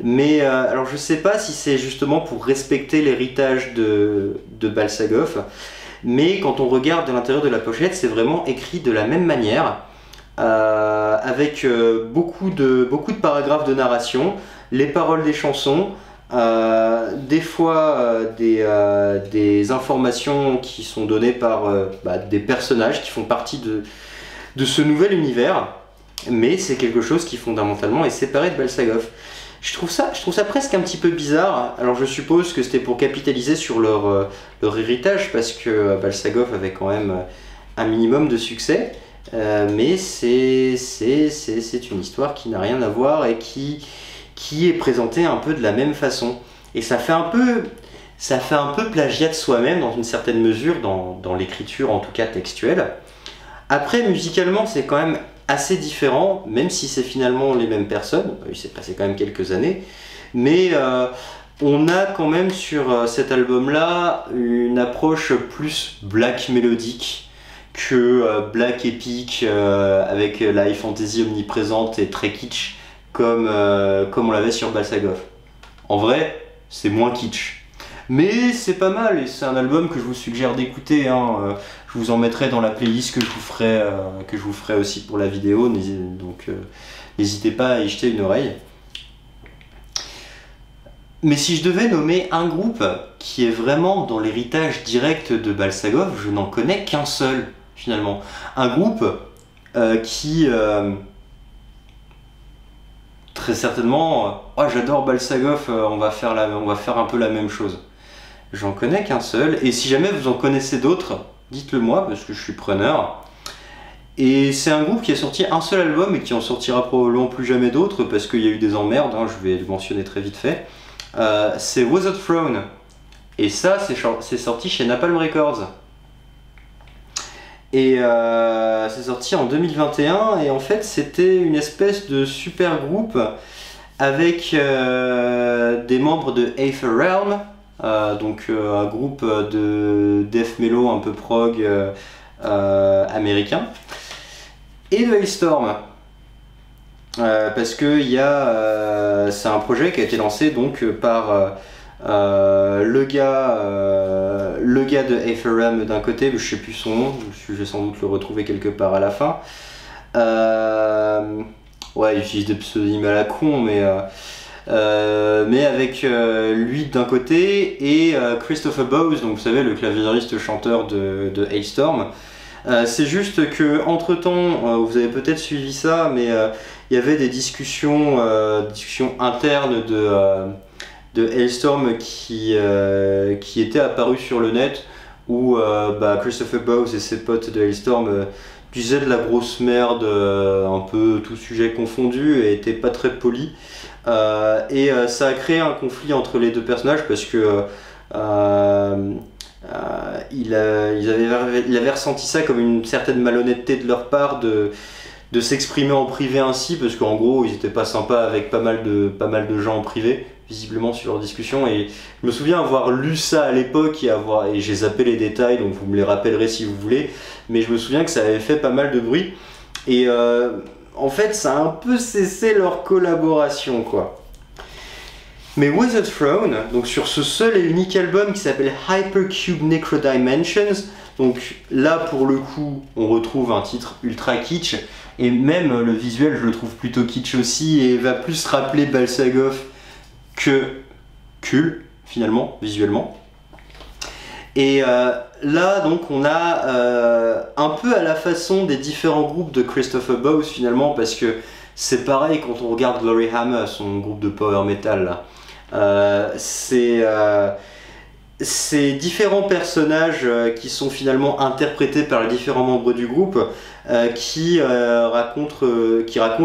Mais alors je sais pas si c'est justement pour respecter l'héritage de Balsagov, mais quand on regarde de l'intérieur de la pochette, c'est vraiment écrit de la même manière, avec beaucoup de paragraphes de narration, les paroles des chansons, des fois des informations qui sont données par des personnages qui font partie de ce nouvel univers, mais c'est quelque chose qui fondamentalement est séparé de Balsagov. Je trouve ça presque un petit peu bizarre. Alors je suppose que c'était pour capitaliser sur leur héritage, parce que Balsagov avait quand même un minimum de succès, mais c'est une histoire qui n'a rien à voir et qui est présentée un peu de la même façon. Et ça fait un peu plagiat de soi-même dans une certaine mesure, dans l'écriture en tout cas textuelle. Après musicalement c'est quand même assez différent, même si c'est finalement les mêmes personnes. Il s'est passé quand même quelques années, mais on a quand même sur cet album-là une approche plus black mélodique que black épique, avec la high fantasy omniprésente et très kitsch, comme on l'avait sur Balsagov. En vrai, c'est moins kitsch. Mais c'est pas mal, et c'est un album que je vous suggère d'écouter, hein. Je vous en mettrai dans la playlist que je vous ferai aussi pour la vidéo, donc n'hésitez pas à y jeter une oreille. Mais si je devais nommer un groupe qui est vraiment dans l'héritage direct de Balsagov, je n'en connais qu'un seul finalement. Un groupe qui... très certainement, j'adore Balsagov, on va faire un peu la même chose. J'en connais qu'un seul, et si jamais vous en connaissez d'autres, dites-le moi parce que je suis preneur. Et c'est un groupe qui a sorti un seul album et qui en sortira probablement plus jamais d'autres parce qu'il y a eu des emmerdes, hein, je vais le mentionner très vite fait. C'est Without Throne, et ça c'est sorti chez Napalm Records. Et c'est sorti en 2021, et en fait c'était une espèce de super groupe avec des membres de Aether Realm, donc un groupe de death mellow un peu prog américain, et de Hailstorm, parce que c'est un projet qui a été lancé donc par le gars de Aether Realm d'un côté, je sais plus son nom, je vais sans doute le retrouver quelque part à la fin. Ouais, il utilise des pseudonymes à la con, mais avec lui d'un côté et Christopher Bowes, donc vous savez, le claviériste chanteur de Hailstorm. C'est juste que entre temps, vous avez peut-être suivi ça, mais il y avait des discussions internes de Hailstorm qui était apparu sur le net où Christopher Bowes et ses potes de Hailstorm disaient de la grosse merde, un peu tout sujet confondu, et étaient pas très polis. Ça a créé un conflit entre les deux personnages parce que il avait ressenti ça comme une certaine malhonnêteté de leur part de s'exprimer en privé ainsi, parce qu'en gros ils étaient pas sympas avec pas mal de gens en privé visiblement sur leur discussion, et je me souviens avoir lu ça à l'époque et j'ai zappé les détails, donc vous me les rappellerez si vous voulez, mais je me souviens que ça avait fait pas mal de bruit, et en fait ça a un peu cessé leur collaboration quoi. Mais Wizard Throne, donc sur ce seul et unique album qui s'appelle Hypercube Necrodimensions, donc là pour le coup on retrouve un titre ultra kitsch, et même le visuel je le trouve plutôt kitsch aussi, et va plus rappeler Balsagoth que Kul finalement visuellement. Et là donc on a un peu à la façon des différents groupes de Christopher Bowes finalement, parce que c'est pareil quand on regarde Glory Hammer, son groupe de power metal là. Ces différents personnages qui sont finalement interprétés par les différents membres du groupe qui racontent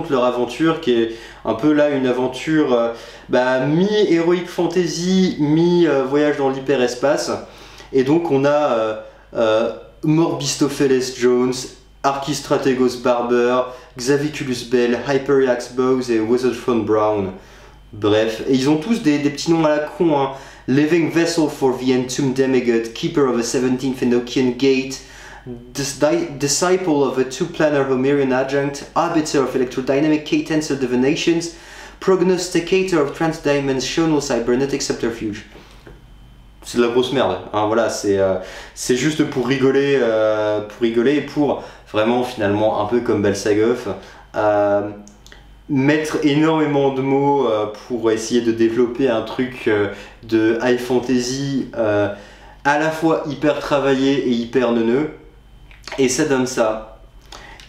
leur aventure, qui est un peu là une aventure mi-héroïque fantasy, mi-voyage dans l'hyperespace. Et donc on a Morbistopheles Jones, Archistrategos Barber, Xaviculus Bell, Hyperiax Bowes et Wizard Throne Brown. Bref, et ils ont tous des petits noms à la con, hein. Living Vessel for the Entombed Demigod, Keeper of a 17th Enochian Gate, Disciple of a Two-Planar Homerian Adjunct, Arbiter of Electrodynamic K-Tensor Divinations, Prognosticator of Transdimensional Cybernetic Subterfuge. C'est de la grosse merde, hein, voilà, c'est juste pour rigoler et pour vraiment finalement un peu comme Balsagoth, mettre énormément de mots pour essayer de développer un truc de high fantasy à la fois hyper travaillé et hyper neuneux, et ça donne ça.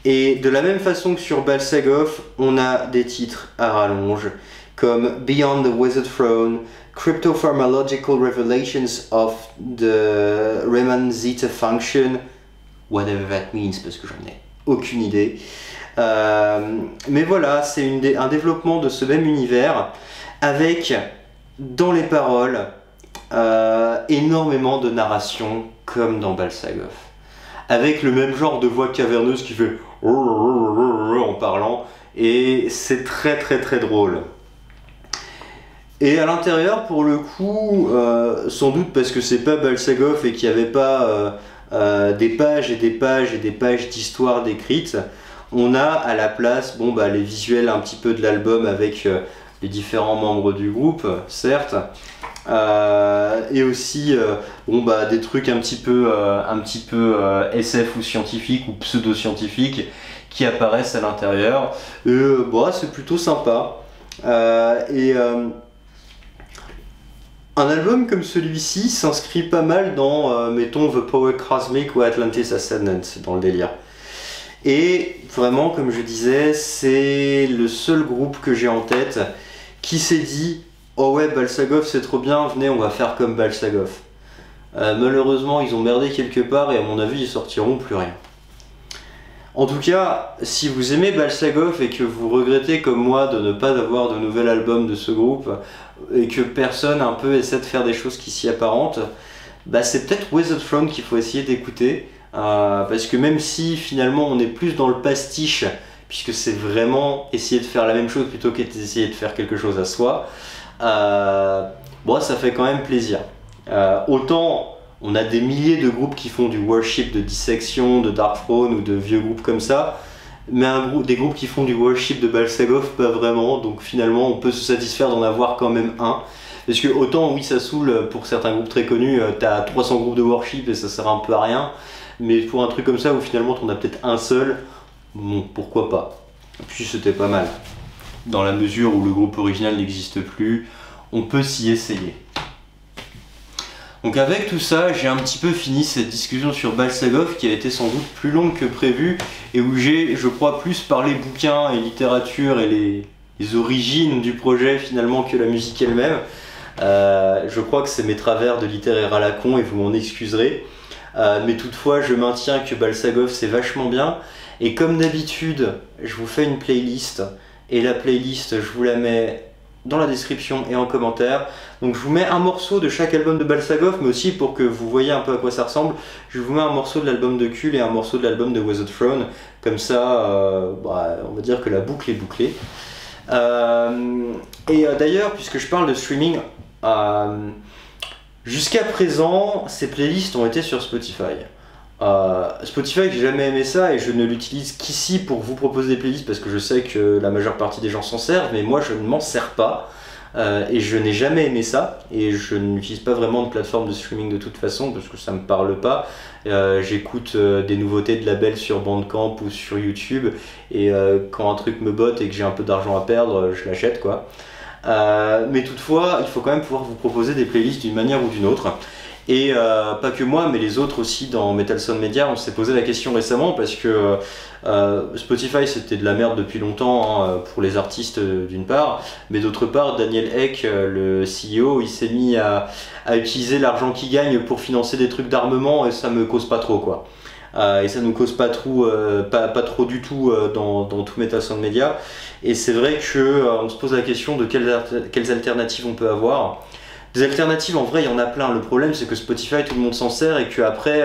Et de la même façon que sur Balsagoth, on a des titres à rallonge comme Beyond the Wizard Throne, Cryptopharmacological Revelations of the Riemann Zeta Function, whatever that means parce que j'en ai aucune idée. Mais voilà, c'est un développement de ce même univers avec, dans les paroles, énormément de narration comme dans Balsagoth, avec le même genre de voix caverneuse qui fait en parlant, et c'est très très très drôle. Et à l'intérieur, pour le coup, sans doute parce que c'est pas Balsagoth et qu'il n'y avait pas des pages et des pages et des pages d'histoire décrites, on a à la place les visuels un petit peu de l'album avec les différents membres du groupe, certes, et aussi des trucs un petit peu SF ou scientifiques ou pseudo-scientifiques qui apparaissent à l'intérieur. C'est plutôt sympa. Un album comme celui-ci s'inscrit pas mal dans, mettons, The Power Cosmic ou Atlantis Ascendant, dans le délire. Et vraiment, comme je disais, c'est le seul groupe que j'ai en tête qui s'est dit « Oh ouais, Balsagoth c'est trop bien, venez on va faire comme Balsagoth ». Malheureusement, ils ont merdé quelque part et à mon avis, ils sortiront plus rien. En tout cas, si vous aimez Balsagoth et que vous regrettez comme moi de ne pas avoir de nouvel album de ce groupe et que personne un peu essaie de faire des choses qui s'y apparentent, c'est peut-être Wizard Throne qu'il faut essayer d'écouter. Parce que même si finalement on est plus dans le pastiche, puisque c'est vraiment essayer de faire la même chose plutôt qu'essayer de faire quelque chose à soi, ça fait quand même plaisir. Autant on a des milliers de groupes qui font du worship de Dissection, de Darkthrone ou de vieux groupes comme ça, mais des groupes qui font du worship de Balsagoth, pas vraiment, donc finalement on peut se satisfaire d'en avoir quand même un. Parce que autant oui ça saoule pour certains groupes très connus, t'as 300 groupes de worship et ça sert un peu à rien, mais pour un truc comme ça où finalement t'en as peut-être un seul, bon pourquoi pas. Puis c'était pas mal. Dans la mesure où le groupe original n'existe plus, on peut s'y essayer. Donc avec tout ça, j'ai un petit peu fini cette discussion sur Balsagoth qui a été sans doute plus longue que prévu et où j'ai, je crois, plus parlé bouquins et littérature et les origines du projet finalement que la musique elle-même. Je crois que c'est mes travers de littéraire à la con et vous m'en excuserez. Mais toutefois, je maintiens que Balsagov c'est vachement bien. Et comme d'habitude, je vous fais une playlist. Et la playlist, je vous la mets dans la description et en commentaire. Donc je vous mets un morceau de chaque album de Balsagov, mais aussi pour que vous voyez un peu à quoi ça ressemble, je vous mets un morceau de l'album de Kul et un morceau de l'album de Weather Throne. Comme ça, on va dire que la boucle est bouclée. D'ailleurs, puisque je parle de streaming, jusqu'à présent, ces playlists ont été sur Spotify. Spotify, j'ai jamais aimé ça et je ne l'utilise qu'ici pour vous proposer des playlists parce que je sais que la majeure partie des gens s'en servent, mais moi je ne m'en sers pas et je n'ai jamais aimé ça et je n'utilise pas vraiment de plateforme de streaming de toute façon parce que ça me parle pas. J'écoute des nouveautés de labels sur Bandcamp ou sur YouTube et quand un truc me botte et que j'ai un peu d'argent à perdre, je l'achète quoi. Mais toutefois, il faut quand même pouvoir vous proposer des playlists d'une manière ou d'une autre. Et pas que moi, mais les autres aussi dans Metal Sound Media, on s'est posé la question récemment parce que Spotify c'était de la merde depuis longtemps hein, pour les artistes d'une part, mais d'autre part Daniel Ek, le CEO, il s'est mis à utiliser l'argent qu'il gagne pour financer des trucs d'armement et ça me cause pas trop quoi. Et ça nous cause pas trop, pas trop du tout dans tout Metal Sound Media. Et c'est vrai que on se pose la question de quelles alternatives on peut avoir. Des alternatives, en vrai, il y en a plein. Le problème, c'est que Spotify, tout le monde s'en sert et qu'après,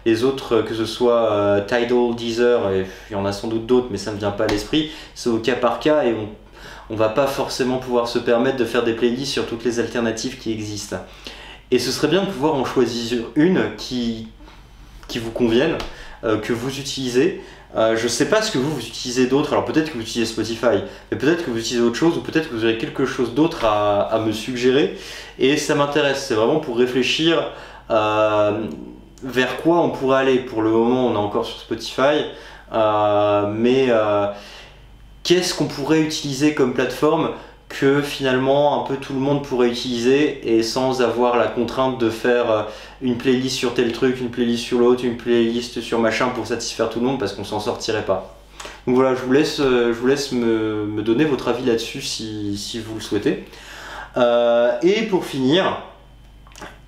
les autres, que ce soit Tidal, Deezer, et il y en a sans doute d'autres, mais ça ne me vient pas à l'esprit, c'est au cas par cas et on va pas forcément pouvoir se permettre de faire des playlists sur toutes les alternatives qui existent. Et ce serait bien de pouvoir en choisir une qui vous convienne, que vous utilisez. Je sais pas ce que vous utilisez d'autre, alors peut-être que vous utilisez Spotify, mais peut-être que vous utilisez autre chose ou peut-être que vous avez quelque chose d'autre à me suggérer et ça m'intéresse, c'est vraiment pour réfléchir vers quoi on pourrait aller. Pour le moment on est encore sur Spotify, mais qu'est-ce qu'on pourrait utiliser comme plateforme que finalement un peu tout le monde pourrait utiliser et sans avoir la contrainte de faire une playlist sur tel truc, une playlist sur l'autre, une playlist sur machin pour satisfaire tout le monde parce qu'on s'en sortirait pas. Donc voilà, je vous laisse me donner votre avis là-dessus si vous le souhaitez. Et pour finir,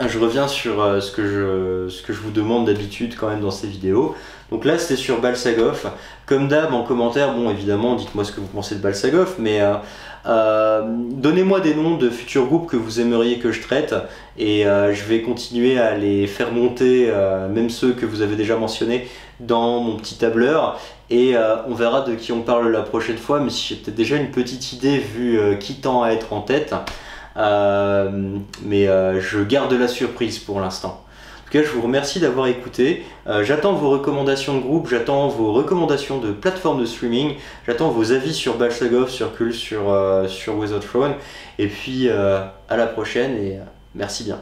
je reviens sur ce que je vous demande d'habitude quand même dans ces vidéos. Donc là c'était sur Balsagov. Comme d'hab en commentaire, bon évidemment dites-moi ce que vous pensez de Balsagov, mais donnez-moi des noms de futurs groupes que vous aimeriez que je traite et je vais continuer à les faire monter, même ceux que vous avez déjà mentionnés, dans mon petit tableur et on verra de qui on parle la prochaine fois, mais j'ai peut-être déjà une petite idée vu qui tend à être en tête. Mais je garde la surprise pour l'instant. En tout cas, je vous remercie d'avoir écouté. J'attends vos recommandations de groupe, j'attends vos recommandations de plateformes de streaming, j'attends vos avis sur Balsagov, sur Kul, sur Weather Throne. Et puis à la prochaine et merci bien.